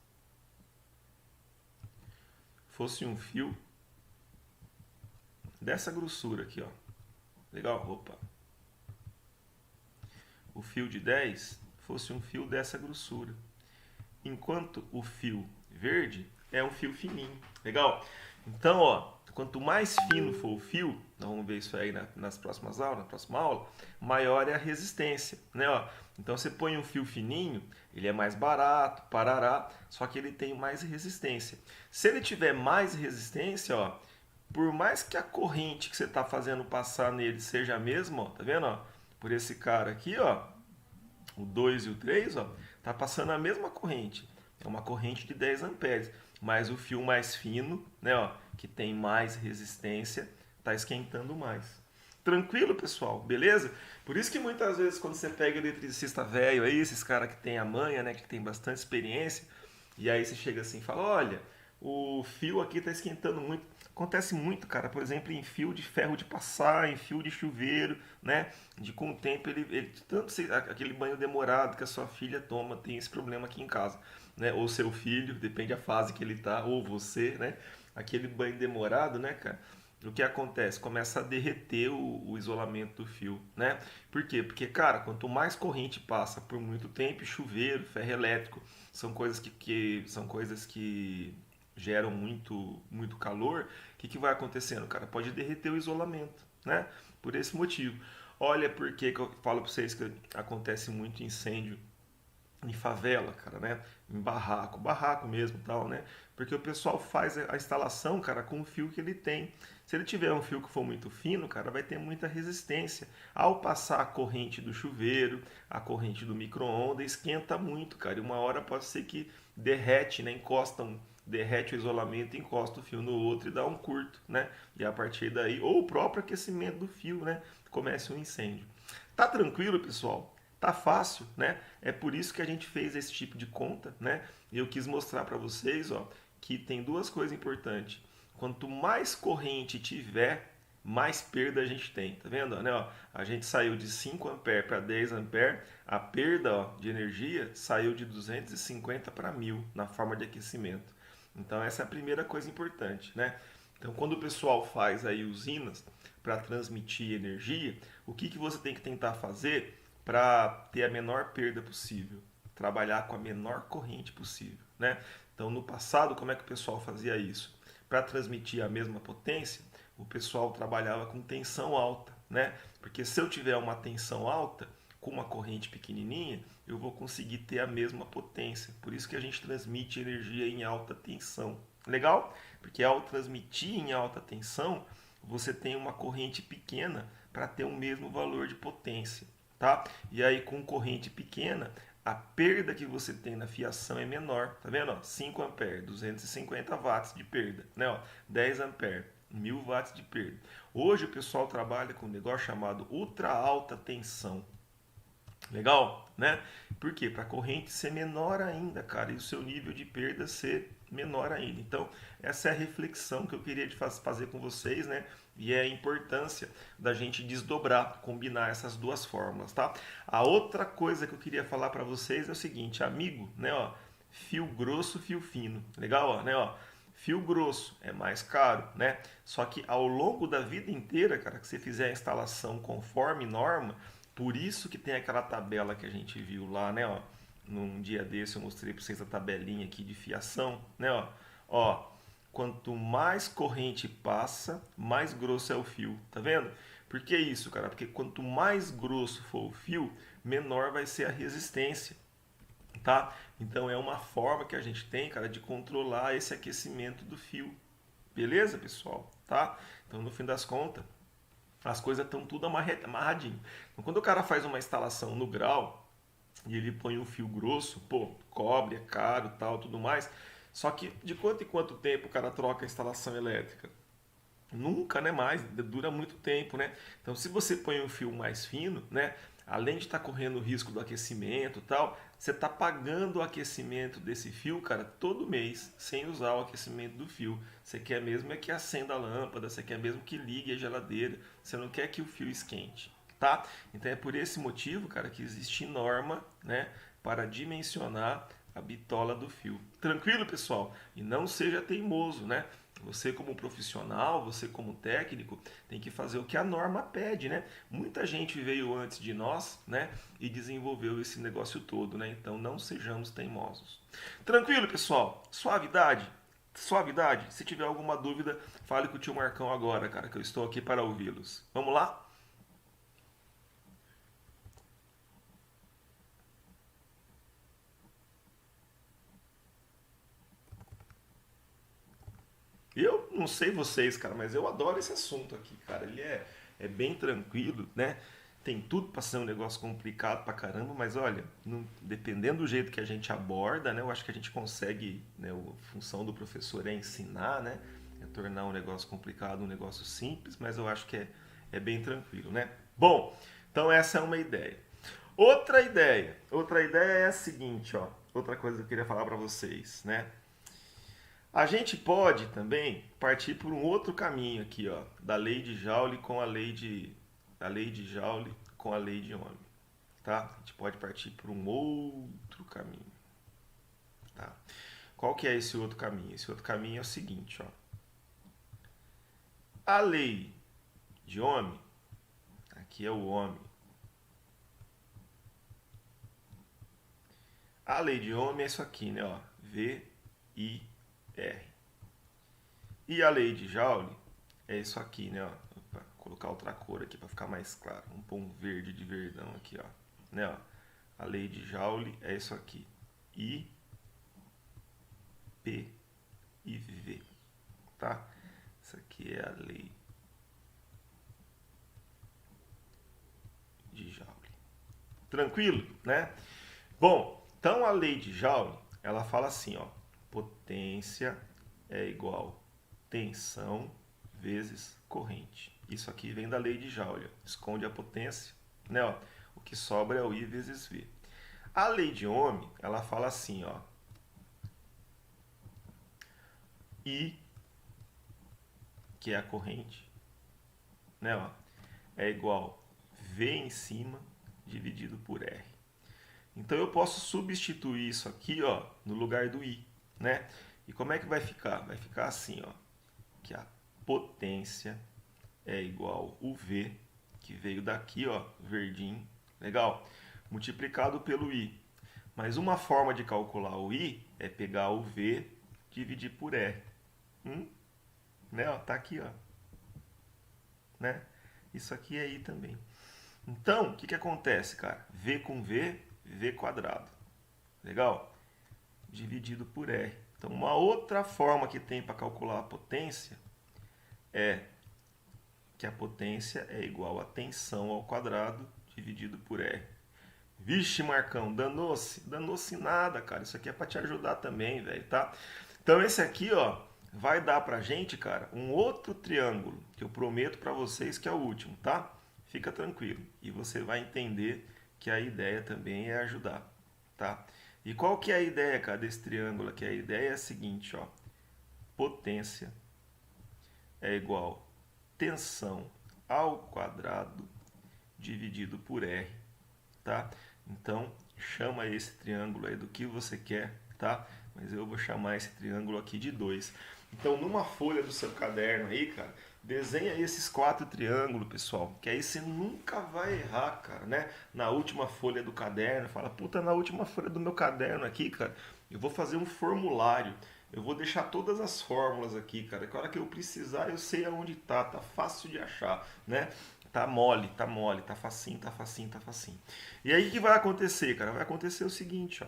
fosse um fio dessa grossura aqui, ó. Legal? Opa. O fio de 10 fosse um fio dessa grossura. Enquanto o fio verde é um fio fininho. Legal? Então, ó, quanto mais fino for o fio, nós vamos ver isso aí nas próximas aulas, na próxima aula, maior é a resistência, né? Ó, então você põe um fio fininho, ele é mais barato, parará, só que ele tem mais resistência. Se ele tiver mais resistência, ó, por mais que a corrente que você está fazendo passar nele seja a mesma, ó, tá vendo? Ó, por esse cara aqui, ó, o 2 e o 3, ó, tá passando a mesma corrente. É uma corrente de 10 amperes, mas o fio mais fino, né, ó, que tem mais resistência, tá esquentando mais. Tranquilo, pessoal? Beleza? Por isso que muitas vezes quando você pega eletricista velho aí, esses caras que tem a manha, né, que tem bastante experiência, e aí você chega assim e fala, olha, o fio aqui tá esquentando muito. Acontece muito, cara, por exemplo, em fio de ferro de passar, em fio de chuveiro, né? Com o tempo, tanto aquele banho demorado que a sua filha toma, tem esse problema aqui em casa, né? Ou seu filho, depende da fase que ele tá, ou você, né? Aquele banho demorado, né, cara? O que acontece? Começa a derreter o isolamento do fio, né? Por quê? Porque, cara, quanto mais corrente passa por muito tempo, chuveiro, ferro elétrico, são coisas que geram muito calor, o que vai acontecendo, cara? Pode derreter o isolamento, né? Por esse motivo. Olha por que eu falo para vocês que acontece muito incêndio em favela, cara, né? Em barraco mesmo, tal, né? Porque o pessoal faz a instalação, cara, com o fio que ele tem. Se ele tiver um fio que for muito fino, cara, vai ter muita resistência. Ao passar a corrente do chuveiro, a corrente do micro-ondas, esquenta muito, cara. E uma hora pode ser que derrete, né? Derrete o isolamento, encosta o fio no outro e dá um curto, né? E a partir daí, ou o próprio aquecimento do fio, né? Começa um incêndio. Tá tranquilo, pessoal? Tá fácil, né? É por isso que a gente fez esse tipo de conta, né? E eu quis mostrar para vocês, ó, que tem duas coisas importantes. Quanto mais corrente tiver, mais perda a gente tem, tá vendo? Né, ó, a gente saiu de 5 ampere para 10 ampere, a perda, ó, de energia saiu de 250 para 1000 na forma de aquecimento. Então essa é a primeira coisa importante, né? Então quando o pessoal faz aí usinas para transmitir energia, o que você tem que tentar fazer para ter a menor perda possível? Trabalhar com a menor corrente possível, né? Então no passado, como é que o pessoal fazia isso? Para transmitir a mesma potência, o pessoal trabalhava com tensão alta, né? Porque se eu tiver uma tensão alta, com uma corrente pequenininha, eu vou conseguir ter a mesma potência. Por isso que a gente transmite energia em alta tensão. Legal? Porque ao transmitir em alta tensão, você tem uma corrente pequena para ter o mesmo valor de potência, tá? E aí com corrente pequena, a perda que você tem na fiação é menor, tá vendo? Ó, 5 ampere, 250 watts de perda, né? Ó, 10 ampere, 1000 watts de perda. Hoje o pessoal trabalha com um negócio chamado ultra alta tensão. Legal, né? Por quê? Para a corrente ser menor ainda, cara, e o seu nível de perda ser menor ainda. Então, essa é a reflexão que eu queria fazer com vocês, né? E é a importância da gente desdobrar, combinar essas duas fórmulas, tá? A outra coisa que eu queria falar para vocês é o seguinte, amigo, né, ó, fio grosso, fio fino. Legal, ó, né, ó? Fio grosso é mais caro, né? Só que ao longo da vida inteira, cara, que você fizer a instalação conforme norma, por isso que tem aquela tabela que a gente viu lá, né, ó. Num dia desse eu mostrei para vocês a tabelinha aqui de fiação, né, ó. Ó, quanto mais corrente passa, mais grosso é o fio, tá vendo? Por que isso, cara? Porque quanto mais grosso for o fio, menor vai ser a resistência, tá? Então é uma forma que a gente tem, cara, de controlar esse aquecimento do fio. Beleza, pessoal? Tá? Então, no fim das contas, as coisas estão tudo amarradinho. Então, quando o cara faz uma instalação no grau e ele põe um fio grosso, pô, cobre, é caro, tal, tudo mais. Só que de quanto em quanto tempo o cara troca a instalação elétrica? Nunca, né, mais, dura muito tempo, né? Então, se você põe um fio mais fino, né, além de estar correndo o risco do aquecimento e tal, você está pagando o aquecimento desse fio, cara, todo mês, sem usar o aquecimento do fio. Você quer mesmo é que acenda a lâmpada, você quer mesmo que ligue a geladeira, você não quer que o fio esquente, tá? Então é por esse motivo, cara, que existe norma, né, para dimensionar a bitola do fio. Tranquilo, pessoal? E não seja teimoso, né? Você como profissional, você como técnico, tem que fazer o que a norma pede, né? Muita gente veio antes de nós, né? E desenvolveu esse negócio todo, né? Então não sejamos teimosos. Tranquilo, pessoal? Suavidade? Suavidade? Se tiver alguma dúvida, fale com o tio Marcão agora, cara, que eu estou aqui para ouvi-los. Vamos lá? Eu não sei vocês, cara, mas eu adoro esse assunto aqui, cara. Ele é bem tranquilo, né? Tem tudo para ser um negócio complicado pra caramba, mas olha, dependendo do jeito que a gente aborda, né? Eu acho que a gente consegue, né? A função do professor é ensinar, né? É tornar um negócio complicado um negócio simples, mas eu acho que é bem tranquilo, né? Bom, então essa é uma ideia. Outra ideia é a seguinte, ó. Outra coisa que eu queria falar para vocês, né? A gente pode também partir por um outro caminho aqui, ó, da lei de Joule com a lei de Joule com a lei de Ohm, tá? A gente pode partir por um outro caminho, tá? Qual que é esse outro caminho? Esse outro caminho é o seguinte, ó. A lei de Ohm, aqui é o Ohm. A lei de Ohm é isso aqui, né, ó, VI R. E a lei de Joule é isso aqui, né? Ó. Vou colocar outra cor aqui para ficar mais claro. Vamos pôr um verde de verdão aqui, ó. Né, ó. A lei de Joule é isso aqui. I, P e V. Tá? Isso aqui é a lei de Joule. Tranquilo, né? Bom, então a lei de Joule, ela fala assim, ó. Potência é igual tensão vezes corrente. Isso aqui vem da lei de Joule. Esconde a potência, né? Ó, o que sobra é o I vezes V. A lei de Ohm, ela fala assim, ó. I, que é a corrente, né, ó, é igual V em cima dividido por R. Então eu posso substituir isso aqui, ó, no lugar do I, né? E como é que vai ficar? Vai ficar assim, ó, que a potência é igual o V, que veio daqui, ó, verdinho, legal? Multiplicado pelo I. Mas uma forma de calcular o I é pegar o V dividir por R. Né, ó, tá aqui, ó. Né? Isso aqui é I também. Então, o que que acontece, cara? V com V, V quadrado. Legal? Dividido por R. Então, uma outra forma que tem para calcular a potência é que a potência é igual a tensão ao quadrado dividido por R. Vixe, Marcão, danou-se? Danou-se nada, cara. Isso aqui é para te ajudar também, velho, tá? Então, esse aqui, ó, vai dar pra gente, cara, um outro triângulo, que eu prometo pra vocês que é o último, tá? Fica tranquilo. E você vai entender que a ideia também é ajudar, tá? E qual que é a ideia, cara, desse triângulo aqui? A ideia é a seguinte, ó. Potência é igual tensão ao quadrado dividido por R, tá? Então, chama esse triângulo aí do que você quer, tá? Mas eu vou chamar esse triângulo aqui de 2. Então, numa folha do seu caderno aí, cara, desenha esses 4 triângulos, pessoal, que aí você nunca vai errar, cara, né? Na última folha do caderno, fala, puta, na última folha do meu caderno aqui, cara, eu vou fazer um formulário, eu vou deixar todas as fórmulas aqui, cara, que a hora que eu precisar eu sei aonde tá fácil de achar, né? Tá mole, tá facinho, tá facinho, tá facinho. E aí o que vai acontecer, cara? Vai acontecer o seguinte, ó,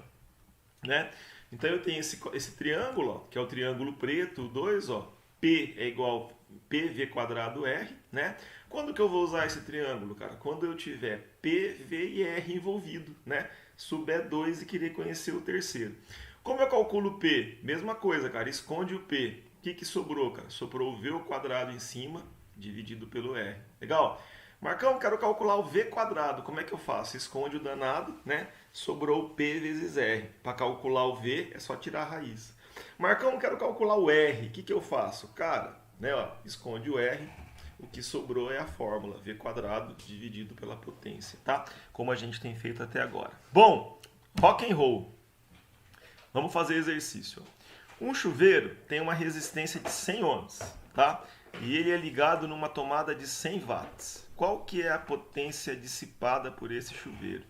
né? Então eu tenho esse triângulo, ó, que é o triângulo preto, 2, ó, P é igual PV quadrado R, né? Quando que eu vou usar esse triângulo, cara? Quando eu tiver P, V e R envolvido, né? Souber 2 e querer conhecer o terceiro. Como eu calculo P? Mesma coisa, cara, esconde o P. O que que sobrou, cara? Sobrou o V ao quadrado em cima, dividido pelo R. Legal? Marcão, quero calcular o V quadrado. Como é que eu faço? Esconde o danado, né? Sobrou P vezes R. Para calcular o V, é só tirar a raiz. Marcão, quero calcular o R. O que que eu faço? Cara, né, ó, esconde o R. O que sobrou é a fórmula V quadrado dividido pela potência, tá? Como a gente tem feito até agora. Bom, rock and roll. Vamos fazer exercício. Um chuveiro tem uma resistência de 100 ohms, tá? E ele é ligado numa tomada de 100 watts. Qual que é a potência dissipada por esse chuveiro,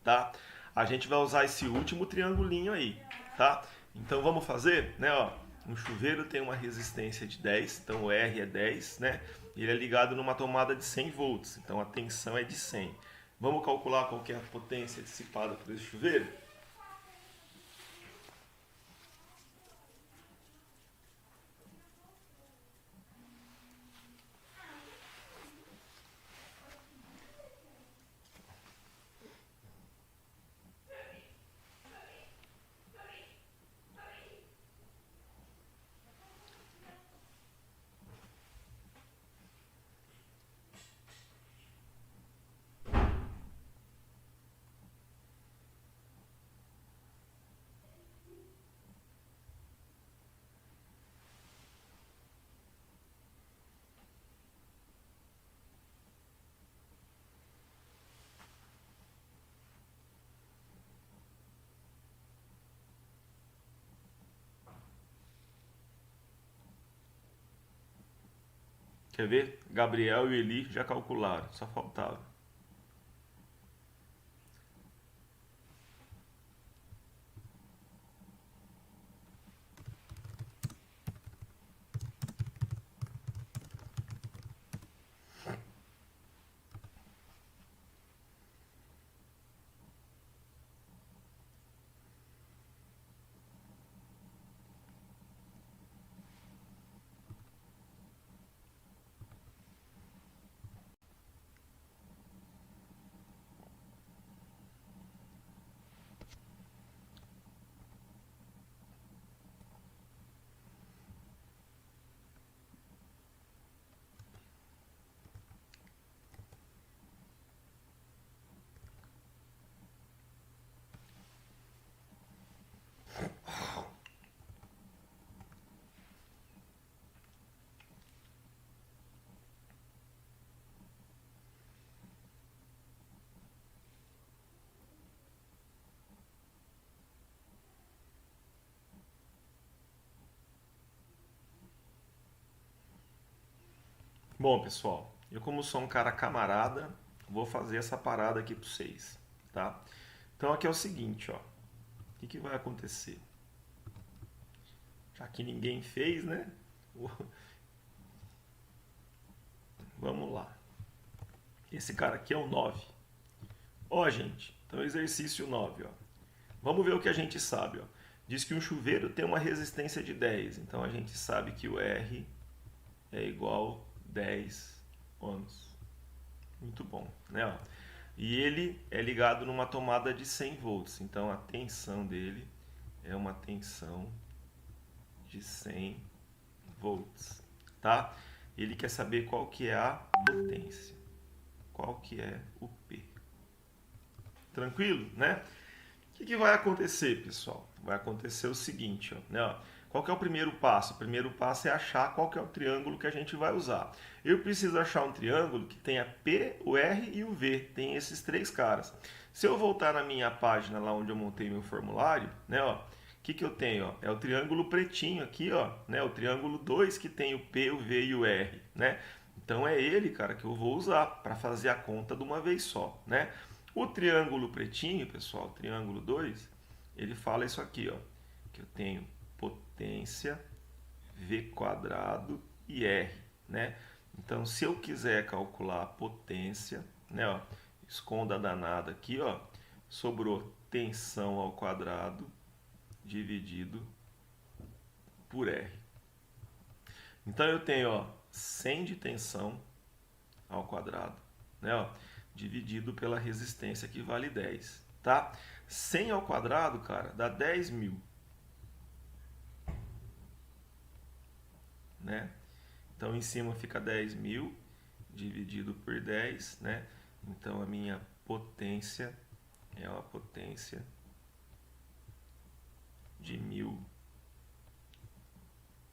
tá? A gente vai usar esse último triangulinho aí, tá? Então vamos fazer, né, ó, um chuveiro tem uma resistência de 10, então o R é 10, né? E ele é ligado numa tomada de 100 volts, então a tensão é de 100. Vamos calcular qual que é a potência dissipada por esse chuveiro? Quer ver? Gabriel e Eli já calcularam, só faltava. Bom, pessoal, eu como sou um cara camarada, vou fazer essa parada aqui para vocês, tá? Então aqui é o seguinte, ó. O que vai acontecer? Já que ninguém fez, né? Vamos lá. Esse cara aqui é o 9. Ó, gente, então exercício 9, ó. Vamos ver o que a gente sabe, ó. Diz que um chuveiro tem uma resistência de 10, então a gente sabe que o R é igual a 10 ohms. Muito bom, né? Ó. E ele é ligado numa tomada de 100 volts, então a tensão dele é uma tensão de 100 volts, tá? Ele quer saber qual que é a potência, qual que é o P. Tranquilo, né? O que vai acontecer, pessoal? Vai acontecer o seguinte, ó, né? Qual que é o primeiro passo? O primeiro passo é achar qual que é o triângulo que a gente vai usar. Eu preciso achar um triângulo que tenha P, o R e o V. Tem esses três caras. Se eu voltar na minha página lá onde eu montei meu formulário, né, ó, o que eu tenho? Ó? É o triângulo pretinho aqui, ó, né, o triângulo 2 que tem o P, o V e o R, né? Então é ele, cara, que eu vou usar para fazer a conta de uma vez só, né? O triângulo pretinho, pessoal, o triângulo 2, ele fala isso aqui, ó, que eu tenho potência, V quadrado e R, né? Então, se eu quiser calcular a potência, né, ó, esconda a danada aqui, ó, sobrou tensão ao quadrado dividido por R. Então, eu tenho, ó, 100 de tensão ao quadrado, né, ó, dividido pela resistência que vale 10, tá? 100 ao quadrado, cara, dá 10.000. Né? Então, em cima fica 10.000 dividido por 10, né? Então, a minha potência é uma potência de 1000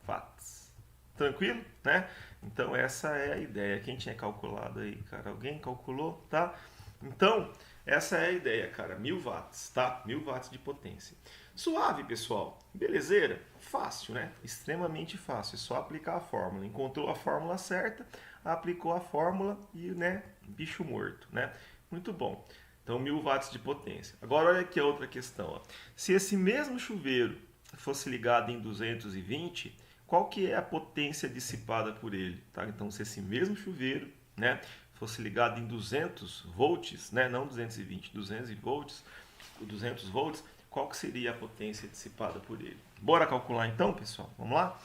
watts. Tranquilo, né? Então, essa é a ideia. Quem tinha calculado aí, cara? Alguém calculou, tá? Então, essa é a ideia, cara. 1000 watts, tá? 1000 watts de potência. Suave, pessoal. Belezeira? Fácil, né? Extremamente fácil. É só aplicar a fórmula. Encontrou a fórmula certa, aplicou a fórmula e, né, bicho morto, né? Muito bom. Então, 1000 watts de potência. Agora, olha aqui a outra questão. Ó. Se esse mesmo chuveiro fosse ligado em 220, qual que é a potência dissipada por ele? Tá? Então, se esse mesmo chuveiro, né, fosse ligado em 200 volts, né, não 220, 200 volts, 200 volts, qual que seria a potência dissipada por ele? Bora calcular então, pessoal? Vamos lá?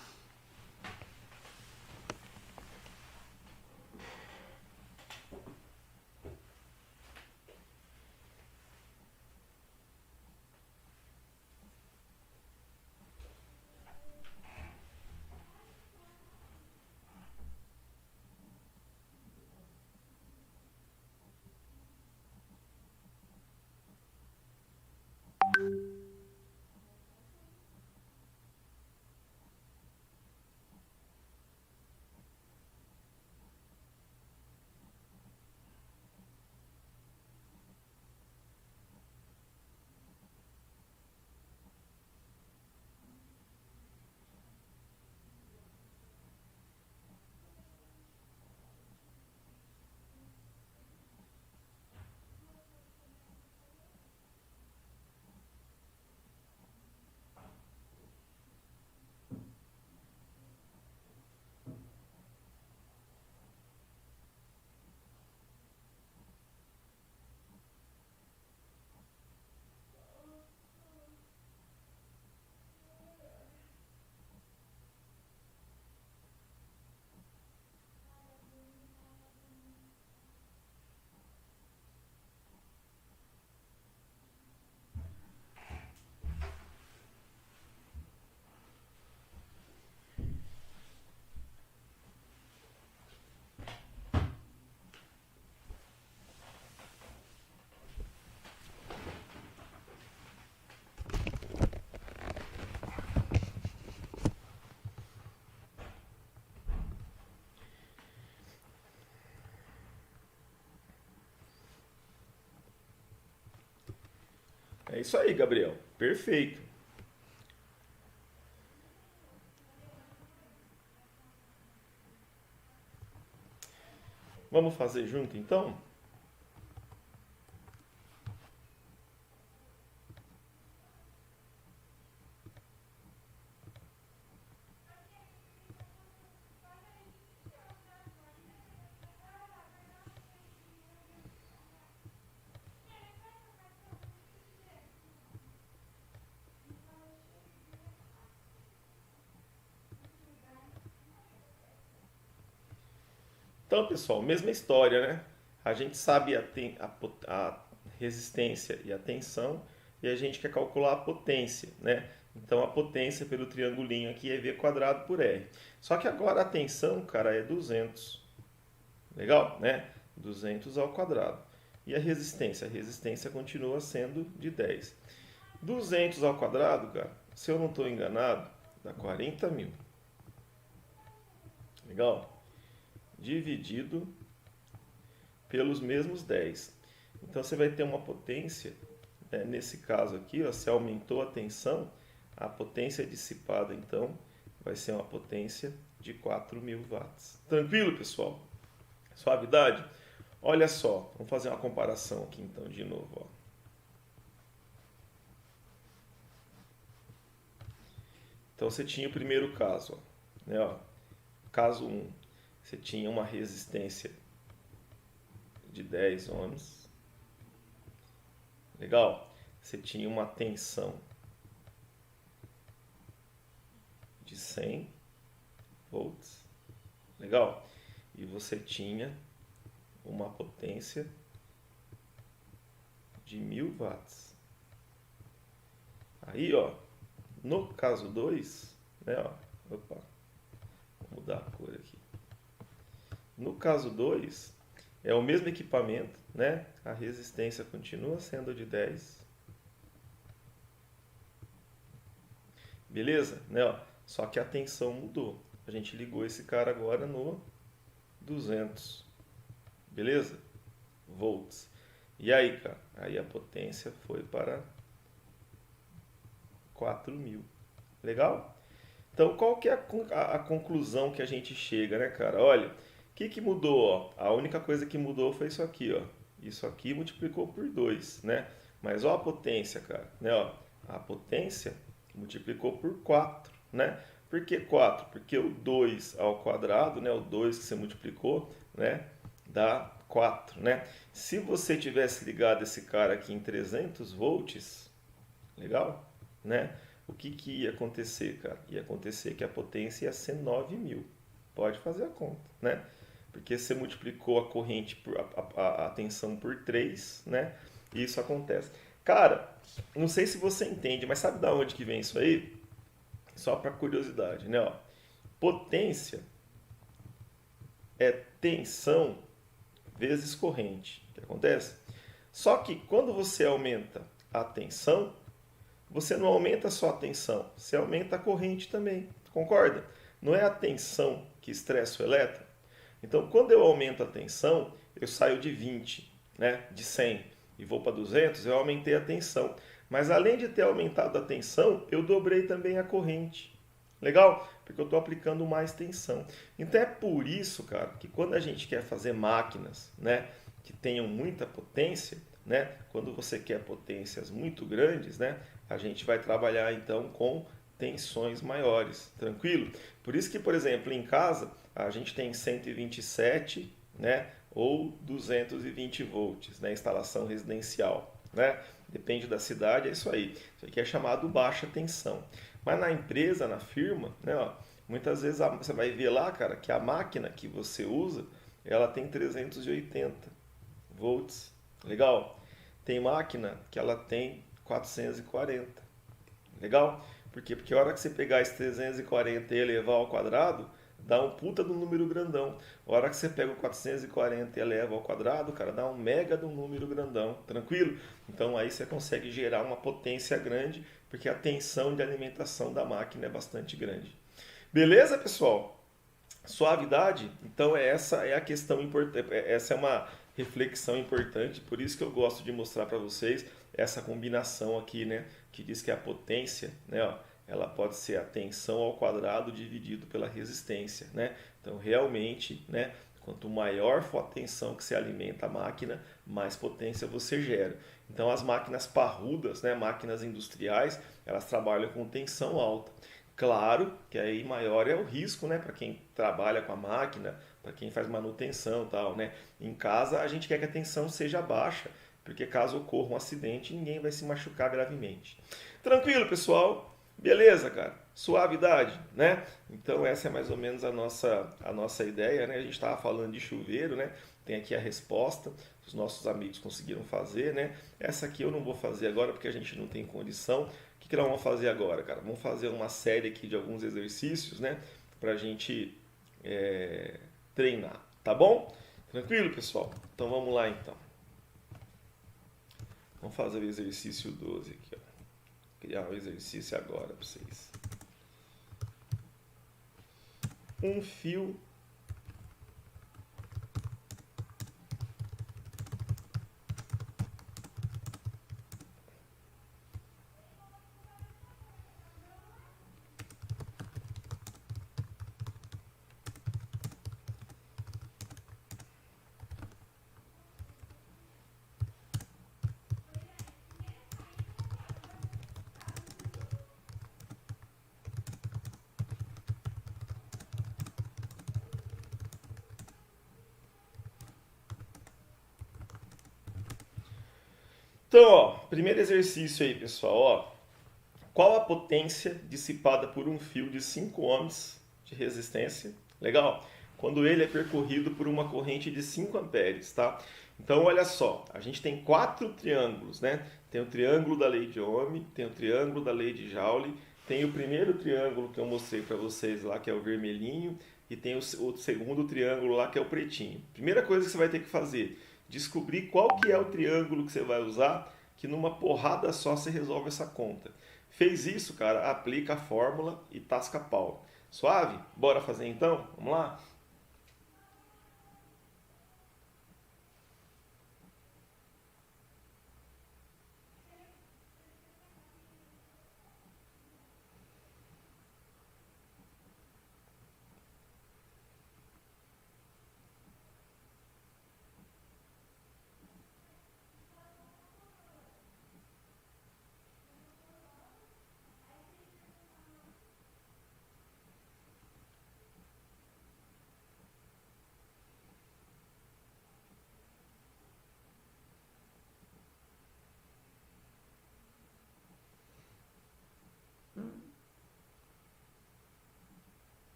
É isso aí, Gabriel. Perfeito. Vamos fazer junto então? Então, pessoal, mesma história, né? A gente sabe a resistência e a tensão e a gente quer calcular a potência, né? Então, a potência pelo triangulinho aqui é V quadrado por R. Só que agora a tensão, cara, é 200. Legal, né? 200 ao quadrado. E a resistência? A resistência continua sendo de 10. 200 ao quadrado, cara, se eu não estou enganado, dá 40 mil. Legal? Dividido pelos mesmos 10. Então você vai ter uma potência, né, nesse caso aqui, ó, se aumentou a tensão, a potência dissipada então vai ser uma potência de 4.000 watts. Tranquilo, pessoal? Suavidade? Olha só, vamos fazer uma comparação aqui então de novo. Ó. Então você tinha o primeiro caso, ó, né, ó, caso 1. Você tinha uma resistência de 10 ohms. Legal? Você tinha uma tensão de 100 volts. Legal? E você tinha uma potência de 1.000 watts. Aí, ó, no caso 2, né, ó, opa, vou mudar a cor aqui. No caso 2, é o mesmo equipamento, né? A resistência continua sendo de 10. Beleza? Né? Ó, só que a tensão mudou. A gente ligou esse cara agora no 200. Beleza? Volts. E aí, cara? Aí a potência foi para 4.000. Legal? Então, qual que é a conclusão que a gente chega, né, cara? Olha... O que mudou? Ó? A única coisa que mudou foi isso aqui, ó. Isso aqui multiplicou por 2, né? Mas ó a potência, cara, né? Ó, a potência multiplicou por 4, né? Por que 4? Porque o 2 ao quadrado, né? O 2 que você multiplicou, né? Dá 4, né? Se você tivesse ligado esse cara aqui em 300 volts, legal, né? O que ia acontecer, cara? Ia acontecer que a potência ia ser 9.000. Pode fazer a conta, né? Porque você multiplicou a corrente, por a tensão por 3, né? E isso acontece. Cara, não sei se você entende, mas sabe da onde que vem isso aí? Só para curiosidade, né? Ó, potência é tensão vezes corrente. O que acontece? Só que quando você aumenta a tensão, você não aumenta só a tensão, você aumenta a corrente também. Concorda? Não é a tensão que estressa o elétron? Então, quando eu aumento a tensão, eu saio de 20, né, de 100, e vou para 200, eu aumentei a tensão. Mas além de ter aumentado a tensão, eu dobrei também a corrente. Legal? Porque eu estou aplicando mais tensão. Então é por isso, cara, que quando a gente quer fazer máquinas, né, que tenham muita potência, né, quando você quer potências muito grandes, né, a gente vai trabalhar então com tensões maiores, tranquilo? Por isso que, por exemplo, em casa a gente tem 127, né, ou 220 volts, né, instalação residencial, né? Depende da cidade, é isso aí. Isso aqui é chamado baixa tensão. Mas na empresa, na firma, né, ó, muitas vezes você vai ver lá, cara, que a máquina que você usa, ela tem 380 volts. Legal? Tem máquina que ela tem 440. Legal? Por quê? Porque a hora que você pegar esse 340 e elevar ao quadrado, dá um puta do número grandão. A hora que você pega o 440 e eleva ao quadrado, cara, dá um mega do número grandão. Tranquilo? Então aí você consegue gerar uma potência grande, porque a tensão de alimentação da máquina é bastante grande. Beleza, pessoal? Suavidade? Então essa é a questão importante. Essa é uma reflexão importante, por isso que eu gosto de mostrar para vocês essa combinação aqui, né, que diz que a potência, né, ó, ela pode ser a tensão ao quadrado dividido pela resistência, né? Então realmente, né, Quanto maior for a tensão que se alimenta a máquina, mais potência você gera. Então as máquinas parrudas, né, máquinas industriais, elas trabalham com tensão alta. Claro que aí maior é o risco, né, para quem trabalha com a máquina, para quem faz manutenção e tal, né? Em casa a gente quer que a tensão seja baixa, porque caso ocorra um acidente, ninguém vai se machucar gravemente. Tranquilo, pessoal? Beleza, cara? Suavidade, né? Então essa é mais ou menos a nossa ideia, né? A gente estava falando de chuveiro, né? Tem aqui a resposta, os nossos amigos conseguiram fazer, né? Essa aqui eu não vou fazer agora porque a gente não tem condição. O que nós vamos fazer agora, cara? Vamos fazer uma série aqui de alguns exercícios, né? Pra gente treinar, tá bom? Tranquilo, pessoal? Então vamos lá, então. Vamos fazer o exercício 12 aqui, ó. Criar um exercício agora para vocês. Um fio Então, ó, primeiro exercício aí, pessoal, ó. Qual a potência dissipada por um fio de 5 ohms de resistência? Legal? Quando ele é percorrido por uma corrente de 5 amperes, tá? Então, olha só, a gente tem 4 triângulos, né? Tem o triângulo da lei de Ohm, tem o triângulo da lei de Joule, tem o primeiro triângulo que eu mostrei para vocês lá, que é o vermelhinho, e tem o segundo triângulo lá, que é o pretinho. Primeira coisa que você vai ter que fazer, descobrir qual que é o triângulo que você vai usar, que numa porrada só você resolve essa conta. Fez isso, cara, aplica a fórmula e tasca pau. Suave? Bora fazer então? Vamos lá?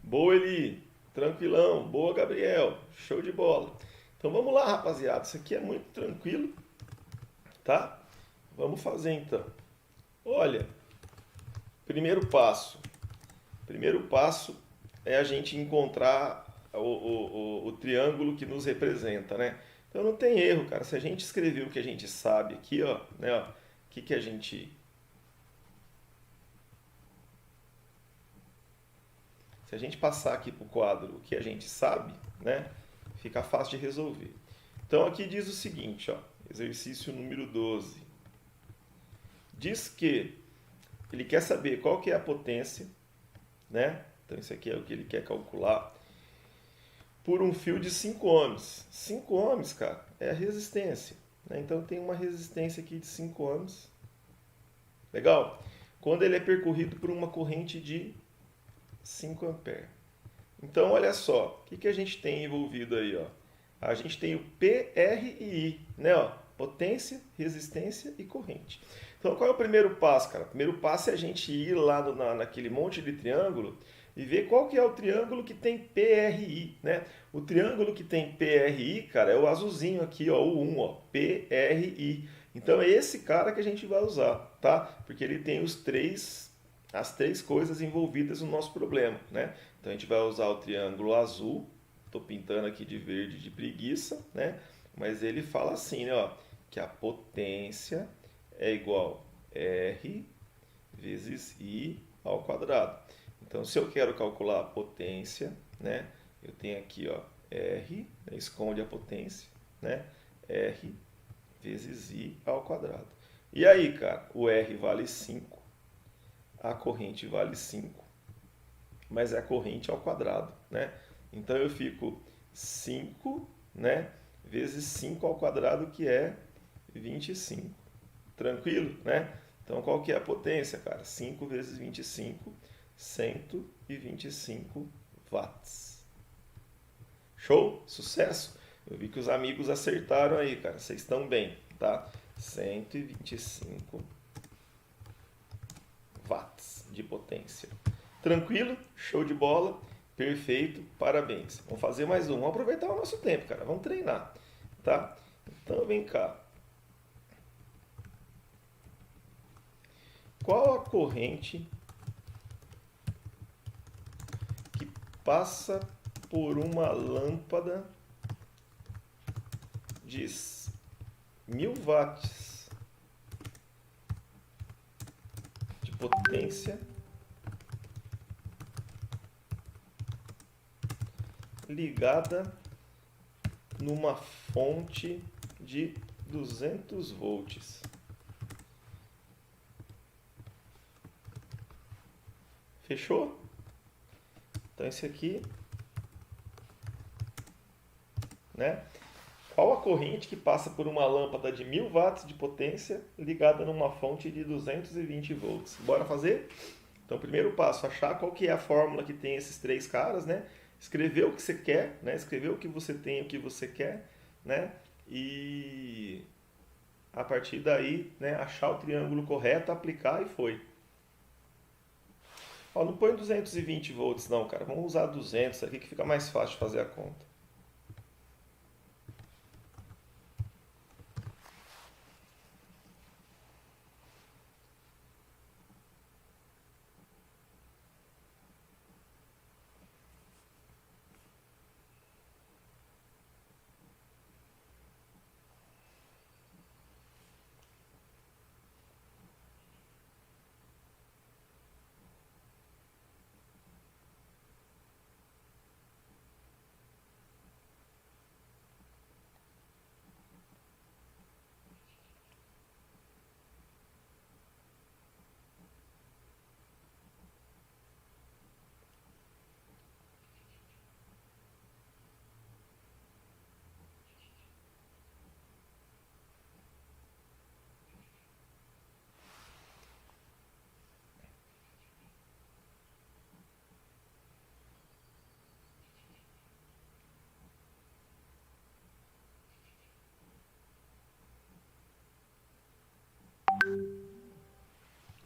Boa, Eli. Tranquilão. Boa, Gabriel. Show de bola. Então vamos lá, rapaziada. Isso aqui é muito tranquilo, tá? Vamos fazer então. Olha, primeiro passo. Primeiro passo é a gente encontrar o triângulo que nos representa, né? Então não tem erro, cara. Se a gente escrever o que a gente sabe aqui, ó, né, ó, o que a gente... Se a gente passar aqui para o quadro o que a gente sabe, né, fica fácil de resolver. Então aqui diz o seguinte, ó, exercício número 12. Diz que ele quer saber qual que é a potência, né? Então isso aqui é o que ele quer calcular. por um fio de 5 ohms. 5 ohms, cara, é a resistência, né? Então tem uma resistência aqui de 5 ohms. Legal? Quando ele é percorrido por uma corrente de 5 amperes. Então, olha só, o que a gente tem envolvido aí, ó? A gente tem o PRI, né? Ó, potência, resistência e corrente. Então, qual é o primeiro passo, cara? O primeiro passo é a gente ir lá naquele monte de triângulo e ver qual que é o triângulo que tem PRI, né? O triângulo que tem PRI, cara, é o azulzinho aqui, ó, o 1, ó, PRI. Então, é esse cara que a gente vai usar, tá? Porque ele tem as três coisas envolvidas no nosso problema, né? Então, a gente vai usar o triângulo azul. Estou pintando aqui de verde de preguiça, né? Mas ele fala assim, né, ó, que a potência é igual a R vezes I ao quadrado. Então, se eu quero calcular a potência, né, eu tenho aqui, ó, R, né, esconde a potência, né, R vezes I ao quadrado. E aí, cara, o R vale 5, a corrente vale 5, mas é a corrente ao quadrado, né? Então eu fico 5, né, vezes 5 ao quadrado, que é 25. Tranquilo, né? Então qual que é a potência, cara? 5 vezes 25, 125 watts. Show? Sucesso? Eu vi que os amigos acertaram aí, cara. Vocês estão bem, tá? 125 watts de potência. Tranquilo? Show de bola? Perfeito, parabéns. Vamos fazer mais um. Vamos aproveitar o nosso tempo, cara. Vamos treinar, tá? Então vem cá. Qual a corrente que passa por uma lâmpada de 1000 watts de potência ligada numa fonte de 200 volts? Fechou? Então esse aqui, né? Qual a corrente que passa por uma lâmpada de 1000 watts de potência ligada numa fonte de 220 volts? Bora fazer? Então, primeiro passo, achar qual que é a fórmula que tem esses três caras, né? Escrever o que você quer, né? Escrever o que você tem, o que você quer, né? E a partir daí, né, achar o triângulo correto, aplicar e foi. Ó, não põe 220 volts não, cara. Vamos usar 200 aqui que fica mais fácil de fazer a conta.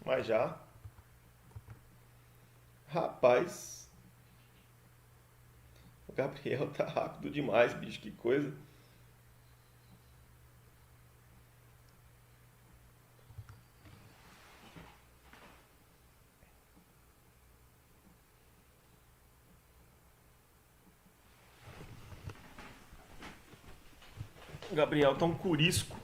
Mas já, rapaz, o Gabriel tá rápido demais, bicho, que coisa. O Gabriel tá um curisco.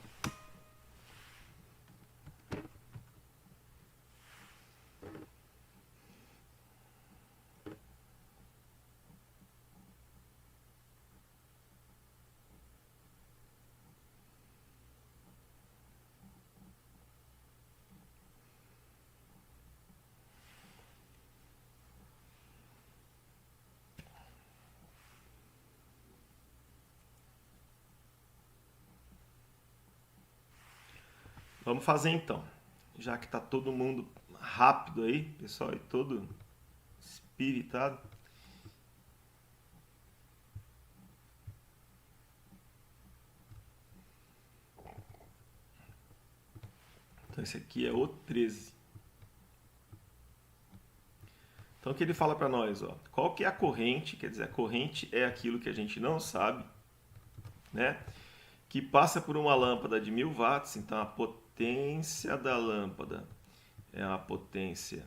Vamos fazer então. Já que tá todo mundo rápido aí, pessoal, e todo espiritado. Então esse aqui é o 13. Então o que ele fala para nós, ó? Qual que é a corrente? Quer dizer, a corrente é aquilo que a gente não sabe, né? Que passa por uma lâmpada de 1000 watts. Então a potência da lâmpada é a potência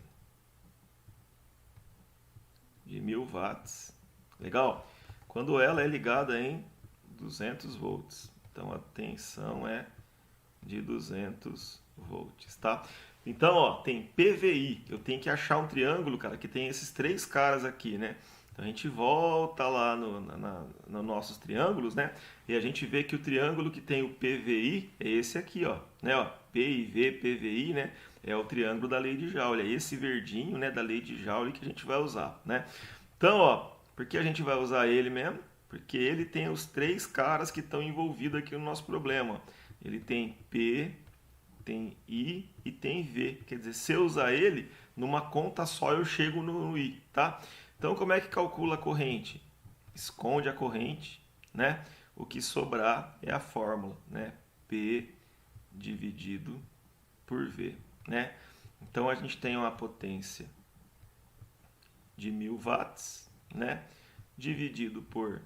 de 1000 watts. Legal? Quando ela é ligada em 200 volts. Então a tensão é de 200 volts, tá? Então, ó, tem PVI. Eu tenho que achar um triângulo, cara, que tem esses 3 caras aqui, né? Então a gente volta lá nos nossos triângulos, né? E a gente vê que o triângulo que tem o PVI é esse aqui, ó, né? Ó, P e V, PVI, né? É o triângulo da lei de Joule. É esse verdinho, né, da lei de Joule que a gente vai usar, né? Então, ó, por que a gente vai usar ele mesmo? Porque ele tem os 3 caras que estão envolvidos aqui no nosso problema. Ele tem P, tem I e tem V. Quer dizer, se eu usar ele, numa conta só eu chego no I, tá? Então, como é que calcula a corrente? Esconde a corrente, né? O que sobrar é a fórmula, né? P dividido por V, né? Então, a gente tem uma potência de 1000 watts, né? Dividido por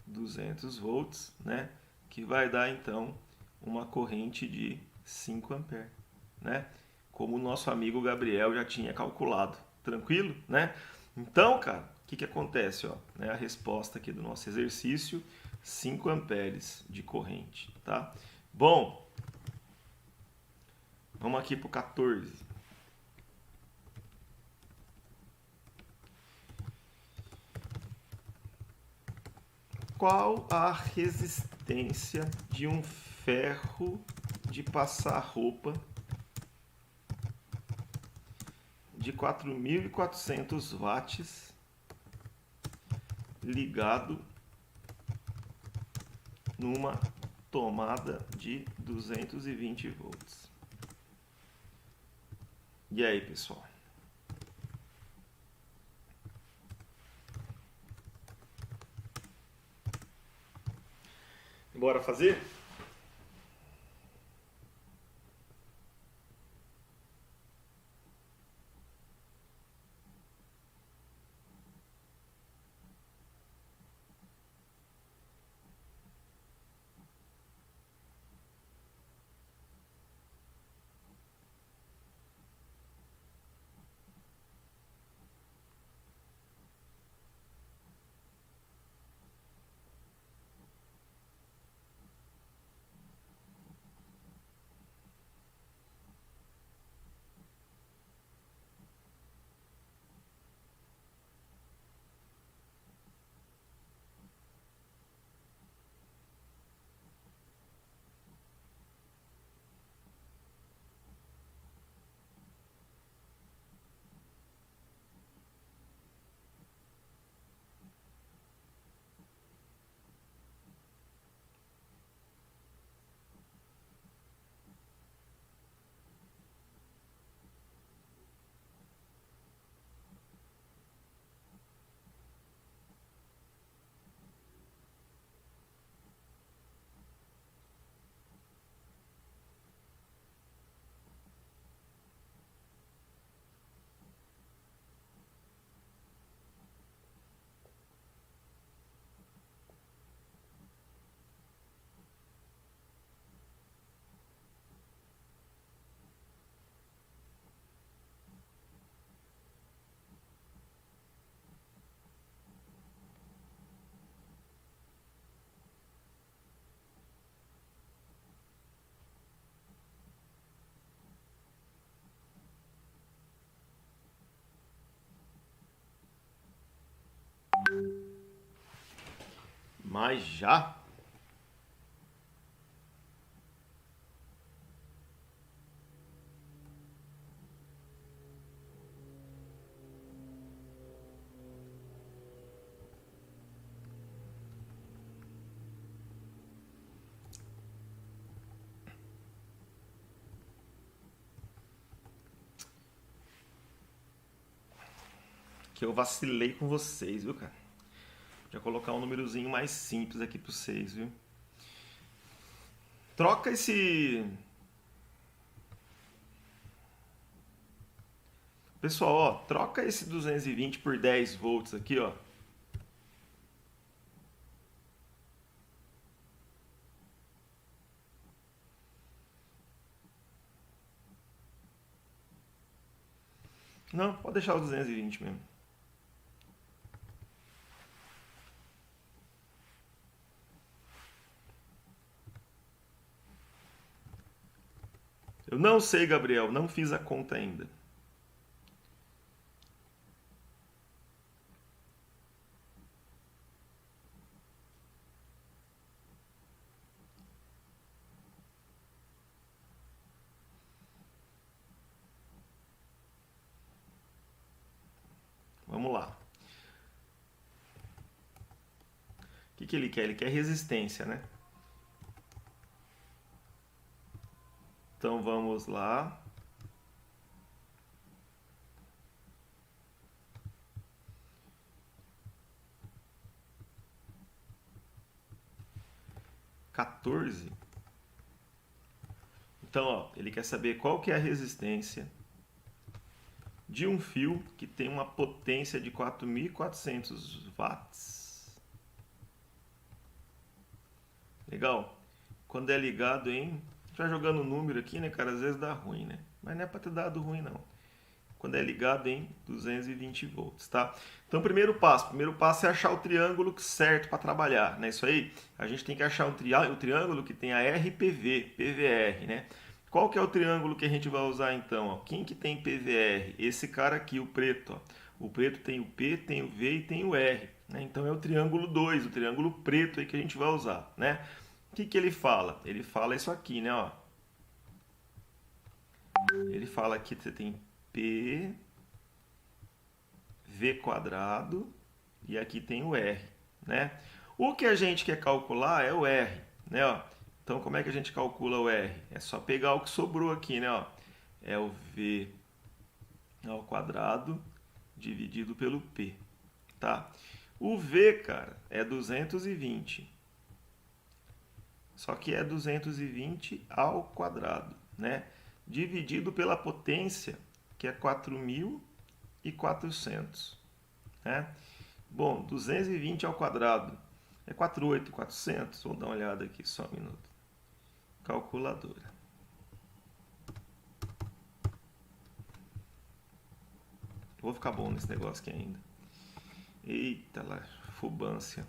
200 volts, né? Que vai dar, então, uma corrente de 5 amperes, né? Como o nosso amigo Gabriel já tinha calculado. Tranquilo, né? Então, cara, o que acontece, ó? É a resposta aqui do nosso exercício, 5 amperes de corrente, tá? Bom, vamos aqui para o 14. Qual a resistência de um ferro de passar roupa de 4.400 watts ligado numa tomada de 220 volts? E aí, pessoal? Bora fazer? Mas já? que eu vacilei com vocês, viu, cara? Vou colocar um númerozinho mais simples aqui para vocês, viu? Troca esse... Pessoal, ó, troca esse 220 por 10 volts aqui, ó. Não, pode deixar os 220 mesmo. Eu não sei, Gabriel, não fiz a conta ainda. Vamos lá. O que ele quer? Ele quer resistência, né? Então vamos lá. (14). Então, ó, ele quer saber qual que é a resistência de um fio que tem uma potência de 4.400 watts. Legal? Quando é ligado em... Já jogando o número aqui, né, cara? Às vezes dá ruim, né? Mas não é para ter dado ruim, não. Quando é ligado em 220 volts, tá? Então, primeiro passo é achar o triângulo certo para trabalhar, né? Isso aí, a gente tem que achar o triângulo que tem a RPV, PVR, né? Qual que é o triângulo que a gente vai usar, então? Ó? Quem que tem PVR? Esse cara aqui, o preto, ó. O preto tem o P, tem o V e tem o R, né? Então, é o triângulo 2, o triângulo preto aí que a gente vai usar, né? O que ele fala? Ele fala isso aqui, né? Ó. Ele fala que você tem P, V quadrado e aqui tem o R, né? O que a gente quer calcular é o R, né? Ó. Então, como é que a gente calcula o R? É só pegar o que sobrou aqui, né? Ó. É o V ao quadrado dividido pelo P, tá? O V, cara, é 220. Só que é 220 ao quadrado, né? Dividido pela potência, que é 4.400, né? Bom, 220 ao quadrado é 48.400. Vou dar uma olhada aqui, só um minuto. Calculadora. Vou ficar bom nesse negócio aqui ainda. Eita lá, fubância.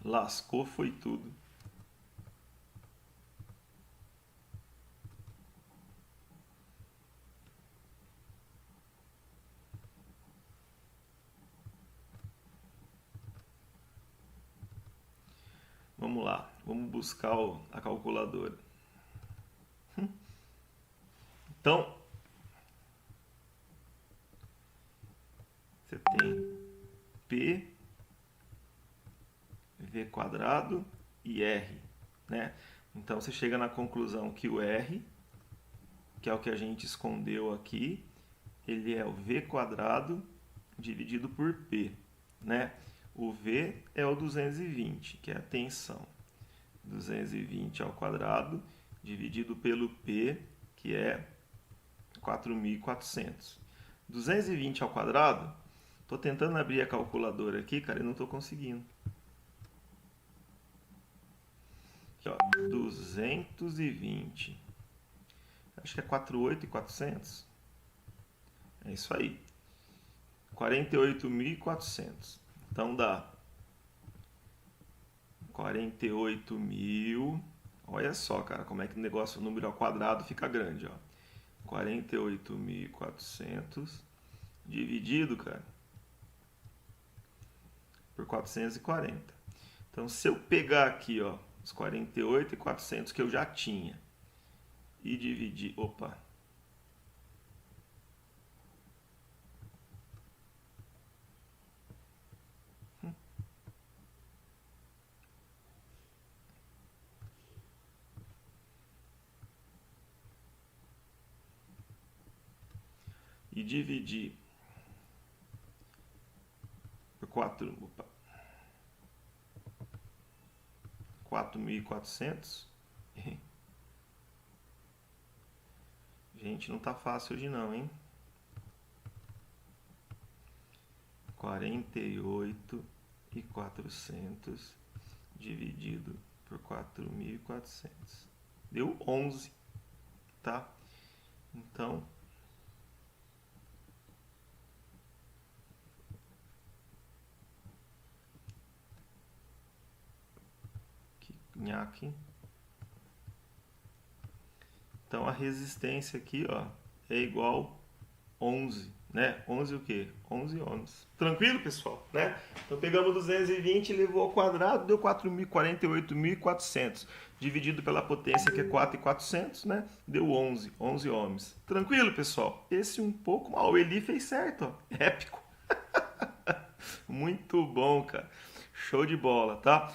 Lascou foi tudo. Vamos lá, vamos buscar a calculadora. Então, você tem P, V quadrado e R, né? Então você chega na conclusão que o R, que é o que a gente escondeu aqui, ele é o V quadrado dividido por P, né? O V é o 220, que é a tensão. 220 ao quadrado dividido pelo P, que é 4.400. 220 ao quadrado, estou tentando abrir a calculadora aqui, cara, e não estou conseguindo. Aqui, ó, 220. Acho que é 48.400. É isso aí. 48.400. Então dá 48.000. Olha só, cara, como é que o negócio, o número ao quadrado fica grande, ó. 48.400 dividido, cara, por 440. Então, se eu pegar aqui, ó, os 48.400 que eu já tinha e dividir, opa, e dividir por 4.400. Gente, não tá fácil hoje não, hein? 48.400 dividido por 4.400. Deu 11, tá? Então, que nhaque. Então, a resistência aqui, ó, é igual 11, né? 11 o quê? 11 ohms. Tranquilo, pessoal, né? Então, pegamos 220, levou ao quadrado, deu 48.400. Dividido pela potência, que é 4.400, né? Deu 11 ohms. Tranquilo, pessoal? Esse um pouco mal. O Eli fez certo, ó. Épico. Muito bom, cara. Show de bola, tá?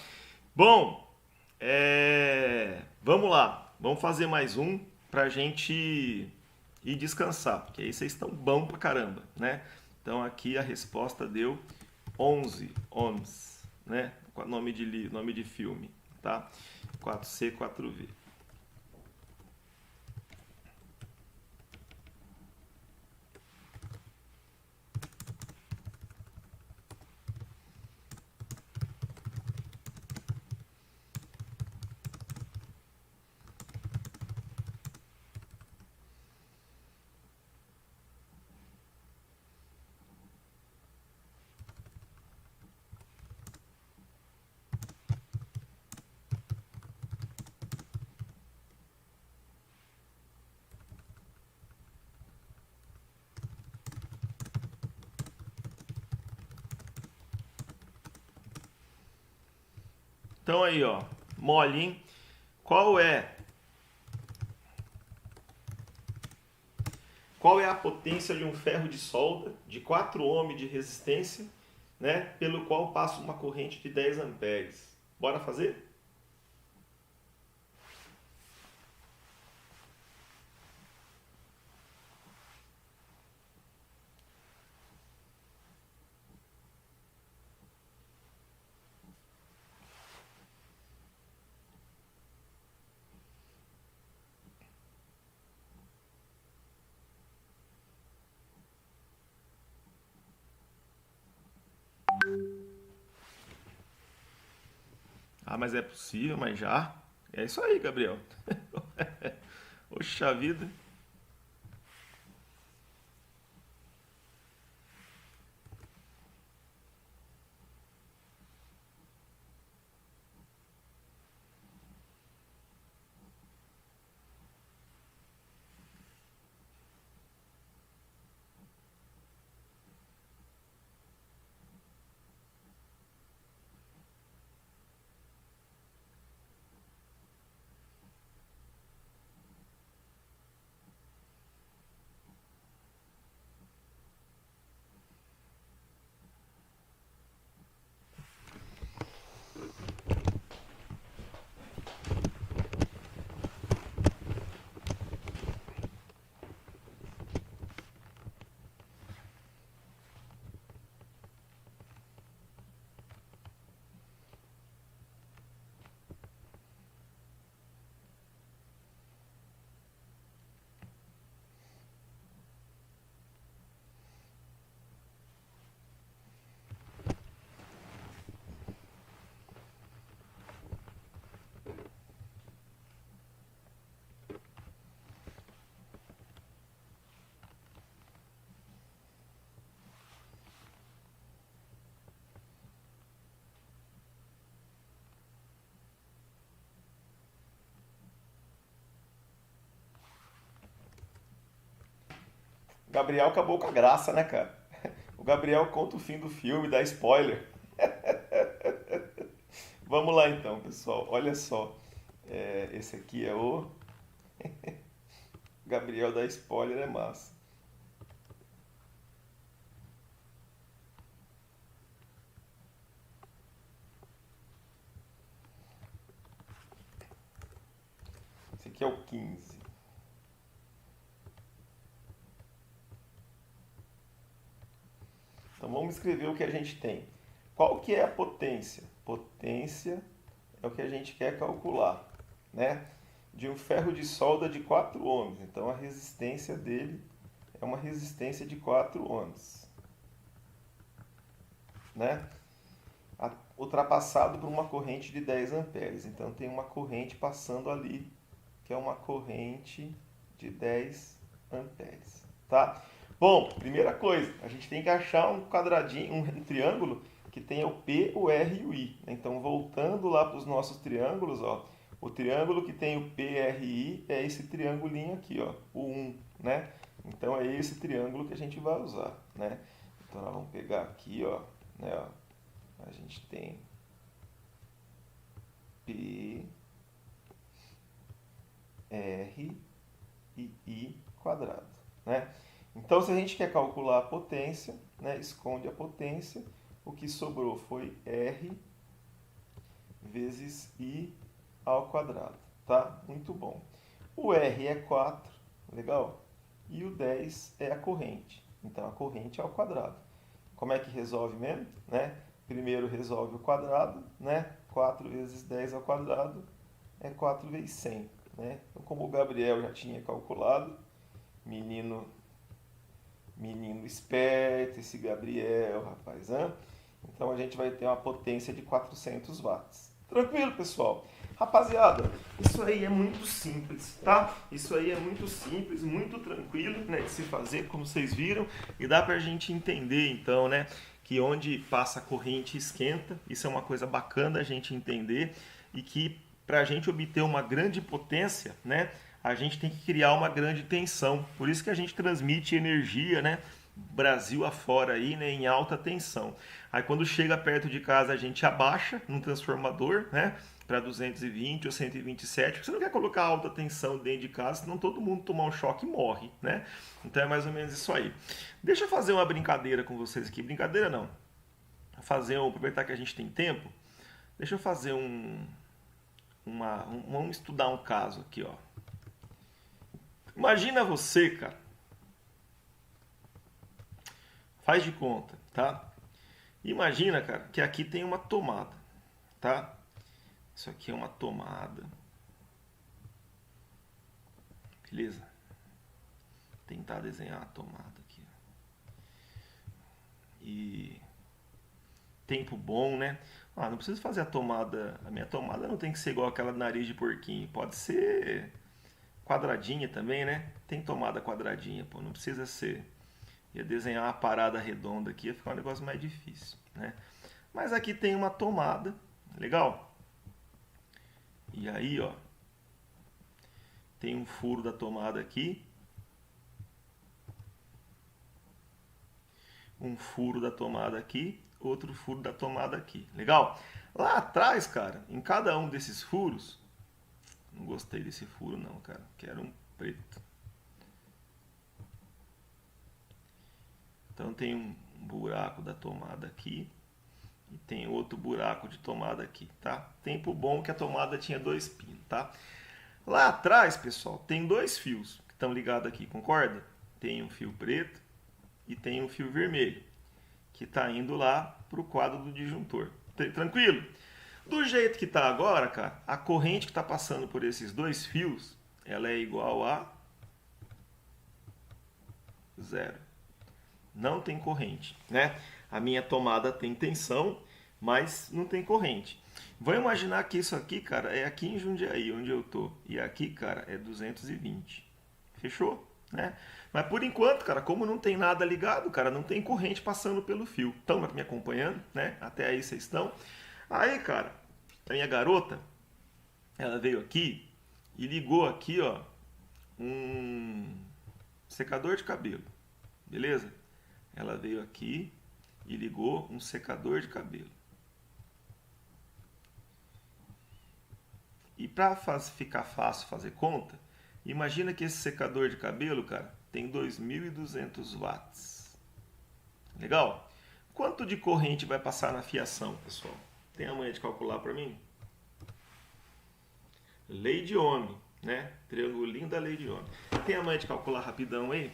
Bom, vamos lá. Vamos fazer mais um pra gente ir descansar, porque aí vocês estão bom pra caramba, né? Então aqui a resposta deu 11 ohms, né? Nome de filme, tá? 4C, 4V. Então aí, ó, mole, hein? Qual é a potência de um ferro de solda de 4 ohms de resistência, né, pelo qual passa uma corrente de 10 amperes? Bora fazer? Ah, mas é possível, mas já. É isso aí, Gabriel. Oxa vida. Gabriel acabou com a graça, né, cara? O Gabriel conta o fim do filme, dá spoiler. Vamos lá então, pessoal. Olha só. Esse aqui é o Gabriel dá spoiler, é massa. Esse aqui é o 15. vamos escrever o que a gente tem. Qual que é a potência? Potência é o que a gente quer calcular, né? De um ferro de solda de 4 ohms. Então, a resistência dele é uma resistência de 4 ohms, né? Ultrapassado por uma corrente de 10 amperes. Então, tem uma corrente passando ali, que é uma corrente de 10 amperes, tá? Bom, primeira coisa, a gente tem que achar um quadradinho, um triângulo que tenha o P, o R e o I. Então, voltando lá para os nossos triângulos, ó, o triângulo que tem o P, R e I é esse triangulinho aqui, ó, o 1, né? Então, é esse triângulo que a gente vai usar, né? Então, nós vamos pegar aqui, ó, né, ó, a gente tem P, R e I quadrado, né? Então, se a gente quer calcular a potência, né, esconde a potência, o que sobrou foi R vezes I ao quadrado, tá? Muito bom. O R é 4, legal? E o 10 é a corrente. Então, a corrente é ao quadrado. Como é que resolve mesmo, né? Primeiro resolve o quadrado, né? 4 vezes 10 ao quadrado é 4 vezes 100, né? Então, como o Gabriel já tinha calculado, menino esperto, esse Gabriel, rapaz, hein? Então, a gente vai ter uma potência de 400 watts. Tranquilo, pessoal? Rapaziada, isso aí é muito simples, tá? Isso aí é muito simples, muito tranquilo, né, de se fazer, como vocês viram. E dá pra gente entender, então, né, que onde passa a corrente esquenta. Isso é uma coisa bacana a gente entender. E que pra gente obter uma grande potência, né, a gente tem que criar uma grande tensão. Por isso que a gente transmite energia, né, Brasil afora aí, né, em alta tensão. Aí quando chega perto de casa a gente abaixa num transformador, né, para 220 ou 127, porque você não quer colocar alta tensão dentro de casa, senão todo mundo tomar um choque e morre, né? Então é mais ou menos isso aí. Deixa eu fazer uma brincadeira com vocês aqui. Brincadeira não. Aproveitar que a gente tem tempo, deixa eu fazer vamos estudar um caso aqui, ó. Imagina você, cara. Faz de conta, tá? Imagina, cara, que aqui tem uma tomada, tá? Isso aqui é uma tomada. Beleza? Tentar desenhar a tomada aqui. E tempo bom, né? Ah, não preciso fazer a tomada. A minha tomada não tem que ser igual aquela nariz de porquinho. Pode ser quadradinha também, né? Tem tomada quadradinha, pô. Não precisa ser. Ia desenhar uma parada redonda aqui, ia ficar um negócio mais difícil, né? Mas aqui tem uma tomada, legal? E aí, ó, tem um furo da tomada aqui, um furo da tomada aqui, outro furo da tomada aqui, legal? Lá atrás, cara, em cada um desses furos, não gostei desse furo não, cara, quero um preto. Então tem um buraco da tomada aqui e tem outro buraco de tomada aqui, tá? Tempo bom que a tomada tinha 2 pinos, tá? Lá atrás, pessoal, tem 2 fios que estão ligados aqui, concorda? Tem um fio preto e tem um fio vermelho que está indo lá para o quadro do disjuntor. Tranquilo? Do jeito que está agora, cara, a corrente que está passando por esses 2 fios, ela é igual a 0. Não tem corrente, né? A minha tomada tem tensão, mas não tem corrente. Vamos imaginar que isso aqui, cara, é aqui em Jundiaí, onde eu tô. E aqui, cara, é 220. Fechou? Né? Mas por enquanto, cara, como não tem nada ligado, cara, não tem corrente passando pelo fio. Estão me acompanhando, né? Até aí vocês estão. Aí, cara, a minha garota, ela veio aqui e ligou aqui, ó, um secador de cabelo. Beleza? Ela veio aqui e ligou um secador de cabelo. E para ficar fácil fazer conta, imagina que esse secador de cabelo, cara, tem 2.200 watts. Legal? Quanto de corrente vai passar na fiação, pessoal? Tem a manha de calcular para mim? Lei de Ohm, né? Triangulinho da lei de Ohm. Tem a manha de calcular rapidão aí?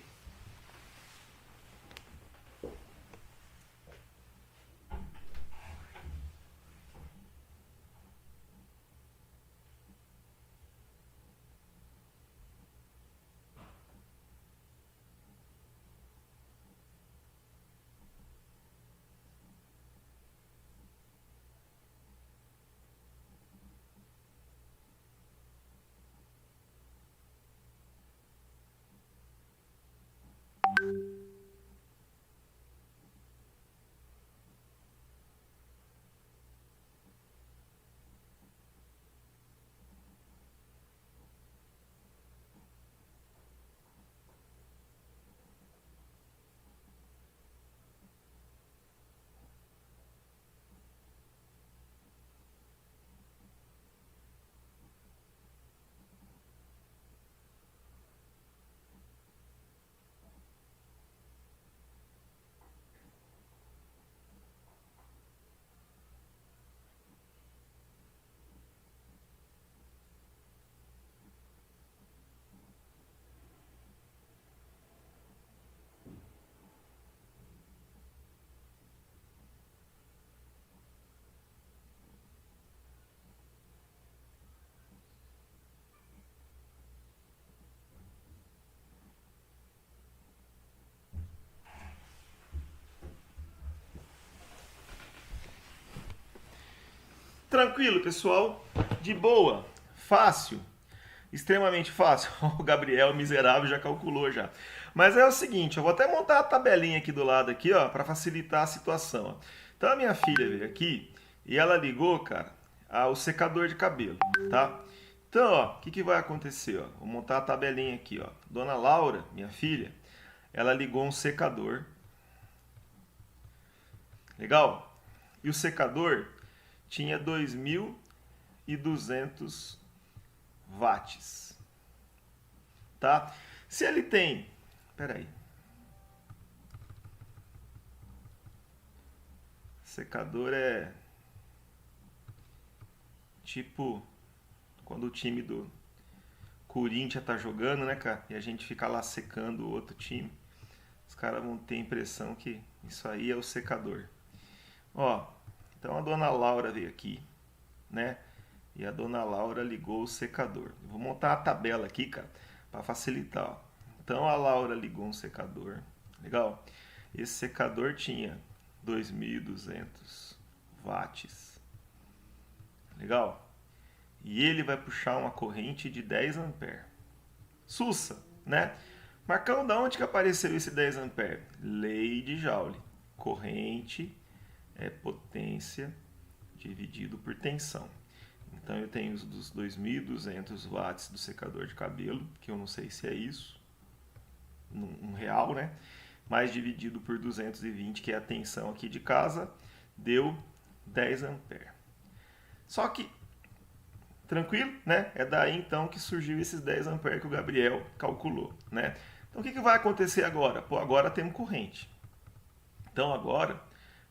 Tranquilo, pessoal? De boa? Fácil? Extremamente fácil. O Gabriel, miserável, já calculou já. Mas é o seguinte, eu vou até montar a tabelinha aqui do lado aqui, ó, para facilitar a situação. Ó. Então a minha filha veio aqui e ela ligou, cara, o secador de cabelo, tá? Então, ó, o que vai acontecer? Ó? Vou montar a tabelinha aqui, ó. Dona Laura, minha filha, ela ligou um secador. Legal? E o secador tinha 2.200 watts. Tá? Se ele tem... Peraí. Secador é... tipo... quando o time do Corinthians tá jogando, né, cara? E a gente fica lá secando o outro time. Os caras vão ter a impressão que isso aí é o secador. Ó, então a dona Laura veio aqui, né? E a dona Laura ligou o secador. Eu vou montar a tabela aqui, cara, para facilitar. Ó. Então a Laura ligou um secador. Legal? Esse secador tinha 2.200 watts. Legal? E ele vai puxar uma corrente de 10 amperes. Sussa, né? Marcão, da onde que apareceu esse 10 amperes? Lei de Joule. Corrente é potência dividido por tensão. Então eu tenho os dos 2.200 watts do secador de cabelo, que eu não sei se é isso, um real, né? Mas dividido por 220, que é a tensão aqui de casa, deu 10 amperes. Só que, tranquilo, né? É daí então que surgiu esses 10 amperes que o Gabriel calculou, né? Então o que vai acontecer agora? Pô, agora temos corrente. Então agora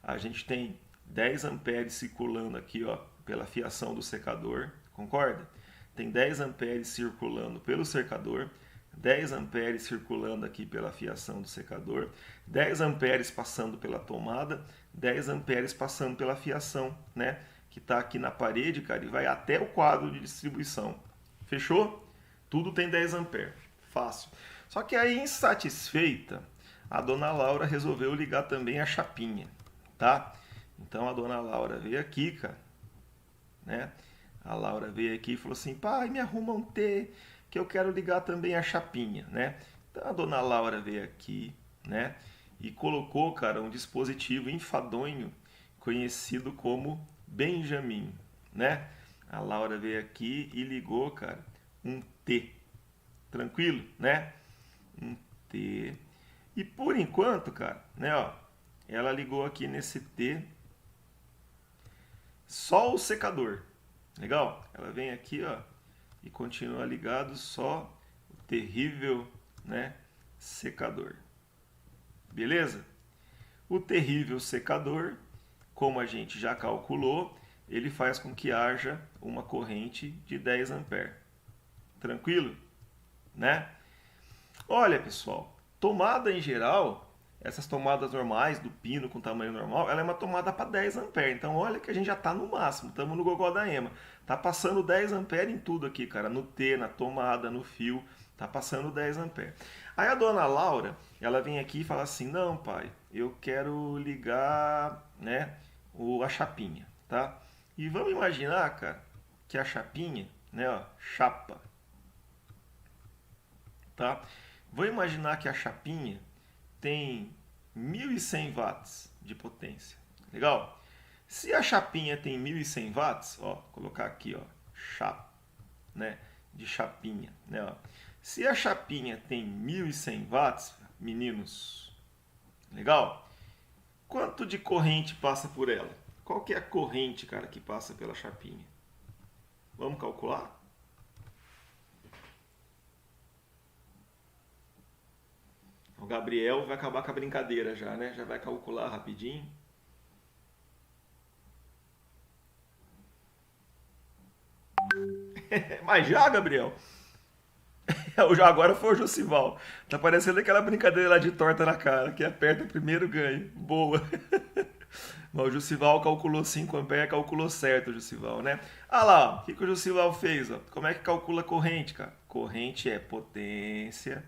a gente tem 10 amperes circulando aqui, ó, pela fiação do secador, concorda? Tem 10 amperes circulando pelo secador, 10 amperes circulando aqui pela fiação do secador, 10 amperes passando pela tomada, 10 amperes passando pela fiação, né? Que está aqui na parede, cara, e vai até o quadro de distribuição. Fechou? Tudo tem 10 amperes. Fácil. Só que aí, insatisfeita, a dona Laura resolveu ligar também a chapinha, tá? Então a dona Laura veio aqui, cara, né? A Laura veio aqui e falou assim: pai, me arruma um T, que eu quero ligar também a chapinha, né? Então a dona Laura veio aqui, né? E colocou, cara, um dispositivo enfadonho conhecido como Benjamin, né? A Laura veio aqui e ligou, cara, um T. Tranquilo, né? Um T. E por enquanto, cara, né, ó, ela ligou aqui nesse T só o secador. Legal? Ela vem aqui, ó, e continua ligado só o terrível, né, secador. Beleza? O terrível secador, como a gente já calculou, ele faz com que haja uma corrente de 10 amperes. Tranquilo? Né? Olha, pessoal, tomada em geral, essas tomadas normais do pino com tamanho normal, ela é uma tomada para 10 amperes. Então olha que a gente já está no máximo, estamos no gogó da ema. Tá passando 10 amperes em tudo aqui, cara, no T, na tomada, no fio, tá passando 10 amperes. Aí a dona Laura, ela vem aqui e fala assim: não, pai, eu quero ligar, né, a chapinha, tá? E vamos imaginar, cara, que a chapinha, né, ó, chapa, tá? Vou imaginar que a chapinha tem 1.100 watts de potência. Legal? Se a chapinha tem 1.100 watts, ó, colocar aqui, ó, chapa, né, de chapinha, né, ó. Se a chapinha tem 1.100 watts, meninos, legal? Quanto de corrente passa por ela? Qual que é a corrente, cara, que passa pela chapinha? Vamos calcular? O Gabriel vai acabar com a brincadeira já, né? Já vai calcular rapidinho. Mas já, Gabriel? Agora foi o Jussival. Tá parecendo aquela brincadeira lá de torta na cara, que aperta primeiro ganha. Boa. Mas o Jussival calculou 5 amperes, calculou certo o Jussival, né? Ah lá, ó, o que o Jussival fez? Ó? Como é que calcula a corrente, cara? Corrente é potência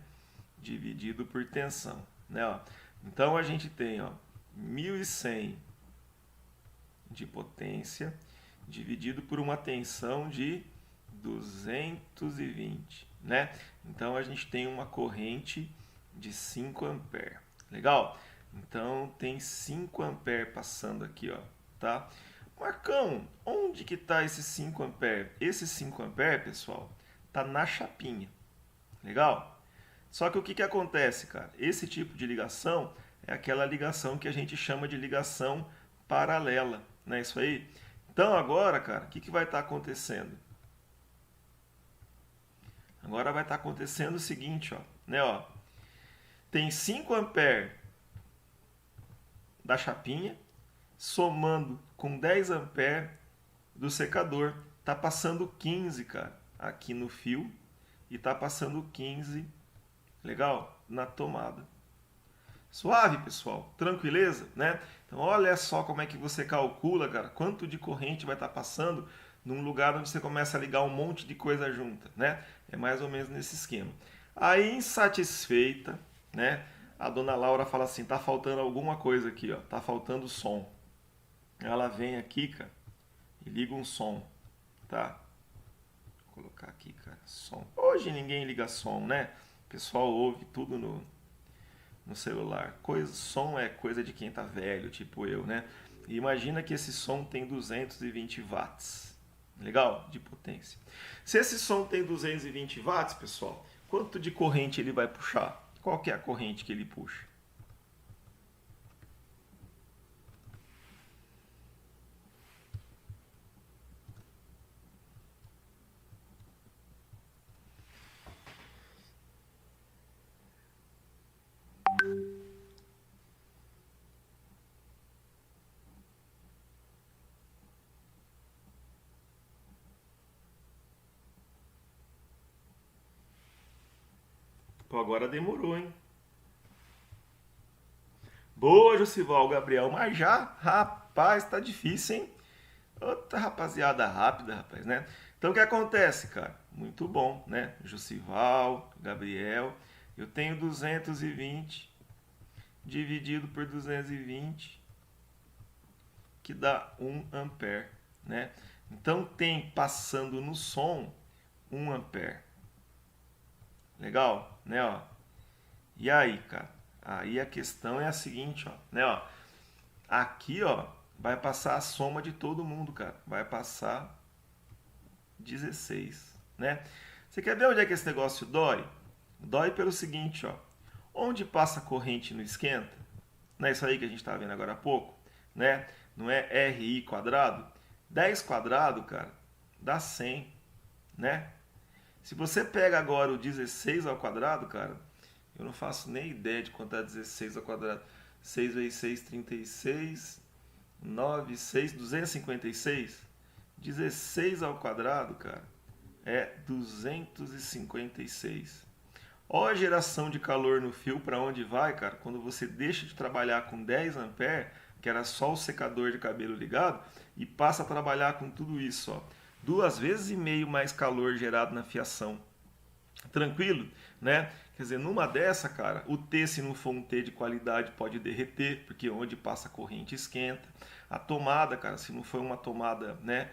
dividido por tensão, né? Ó. Então a gente tem, ó, 1.100 de potência dividido por uma tensão de 220, né? Então a gente tem uma corrente de 5 amperes. Legal? Então tem 5 amperes passando aqui, ó, tá? Marcão, onde que tá esse 5 amperes? Esse 5 amperes, pessoal, tá na chapinha. Legal? Só que o que acontece, cara? Esse tipo de ligação é aquela ligação que a gente chama de ligação paralela, não é isso aí? Então agora, cara, o que vai estar acontecendo? Agora vai estar acontecendo o seguinte, ó, né, ó. Tem 5 amperes da chapinha, somando com 10 amperes do secador. Tá passando 15, cara, aqui no fio e tá passando 15, legal, na tomada. Suave, pessoal, tranquileza, né? Então olha só como é que você calcula, cara, quanto de corrente vai estar passando num lugar onde você começa a ligar um monte de coisa junta, né? É mais ou menos nesse esquema. Aí, insatisfeita, né? A dona Laura fala assim, tá faltando alguma coisa aqui, ó, tá faltando som. Ela vem aqui, cara, e liga um som, tá? Vou colocar aqui, cara, som. Hoje ninguém liga som, né? O pessoal ouve tudo no celular. Som é coisa de quem tá velho, tipo eu, né? E imagina que esse som tem 220 watts. Legal? De potência. Se esse som tem 220 watts, pessoal, quanto de corrente ele vai puxar? Qual que é a corrente que ele puxa? Pô, agora demorou, hein? Boa, Josival, Gabriel. Mas já, rapaz, tá difícil, hein? Outra rapaziada rápida, rapaz, né? Então o que acontece, cara? Muito bom, né? Josival, Gabriel. Eu tenho 220 dividido por 220, que dá 1 ampere, né? Então tem passando no som 1 ampere. Legal, né, ó? E aí, cara? Aí a questão é a seguinte, ó, né, ó? Aqui, ó, vai passar a soma de todo mundo, cara. Vai passar 16, né? Você quer ver onde é que esse negócio dói? Dói pelo seguinte, ó. Onde passa a corrente no esquenta, não é isso aí que a gente estava vendo agora há pouco, né? Não é RI quadrado? 10 quadrado, cara, dá 100, né? Se você pega agora o 16 ao quadrado, cara, eu não faço nem ideia de quanto é 16 ao quadrado. 6 vezes 6, 36, 9, 6, 256. 16 ao quadrado, cara, é 256. Olha a geração de calor no fio para onde vai, cara, quando você deixa de trabalhar com 10 amperes, que era só o secador de cabelo ligado, e passa a trabalhar com tudo isso, ó. 2,5 vezes mais calor gerado na fiação. Tranquilo, né? Quer dizer, numa dessa, cara, o T, se não for um T de qualidade, pode derreter, porque onde passa a corrente esquenta. A tomada, cara, se não for uma tomada, né,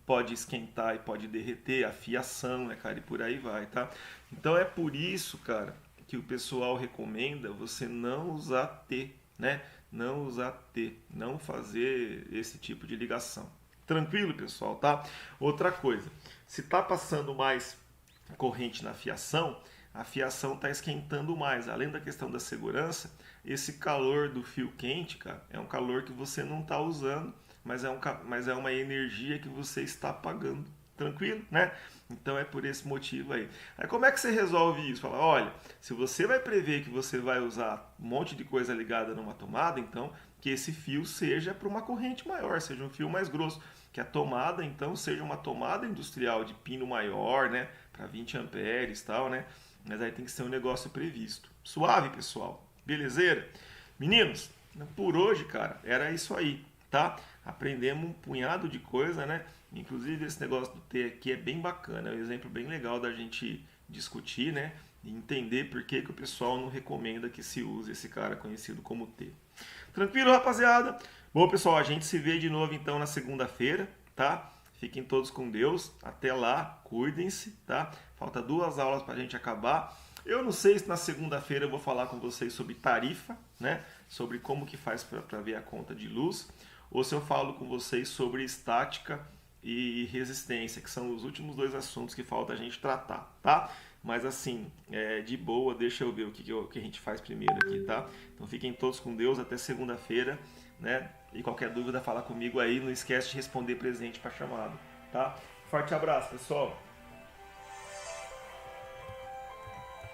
pode esquentar e pode derreter. A fiação, né, cara, e por aí vai, tá? Então é por isso, cara, que o pessoal recomenda você não usar T, né? Não usar T, não fazer esse tipo de ligação. Tranquilo, pessoal, tá? Outra coisa, se tá passando mais corrente na fiação, a fiação está esquentando mais. Além da questão da segurança, esse calor do fio quente, cara, é um calor que você não está usando, mas é uma energia que você está pagando. Tranquilo, né? Então é por esse motivo aí. Aí como é que você resolve isso? Fala, olha, se você vai prever que você vai usar um monte de coisa ligada numa tomada, então que esse fio seja para uma corrente maior, seja um fio mais grosso. Que a tomada, então, seja uma tomada industrial de pino maior, né? Para 20 amperes e tal, né? Mas aí tem que ser um negócio previsto. Suave, pessoal. Belezeira? Meninos, por hoje, cara, era isso aí, tá? Aprendemos um punhado de coisa, né? Inclusive esse negócio do T aqui é bem bacana. É um exemplo bem legal da gente discutir, né? E entender por que o pessoal não recomenda que se use esse cara conhecido como T. Tranquilo, rapaziada? Bom, pessoal, a gente se vê de novo então na segunda-feira, tá? Fiquem todos com Deus. Até lá, cuidem-se, tá? Falta 2 aulas para a gente acabar. Eu não sei se na segunda-feira eu vou falar com vocês sobre tarifa, né? Sobre como que faz para ver a conta de luz. Ou se eu falo com vocês sobre estática e resistência, que são os últimos 2 assuntos que falta a gente tratar, tá? Mas assim, de boa, deixa eu ver o que a gente faz primeiro aqui, tá? Então fiquem todos com Deus, até segunda-feira, né? E qualquer dúvida, fala comigo aí, não esquece de responder presente para chamado, tá? Forte abraço, pessoal!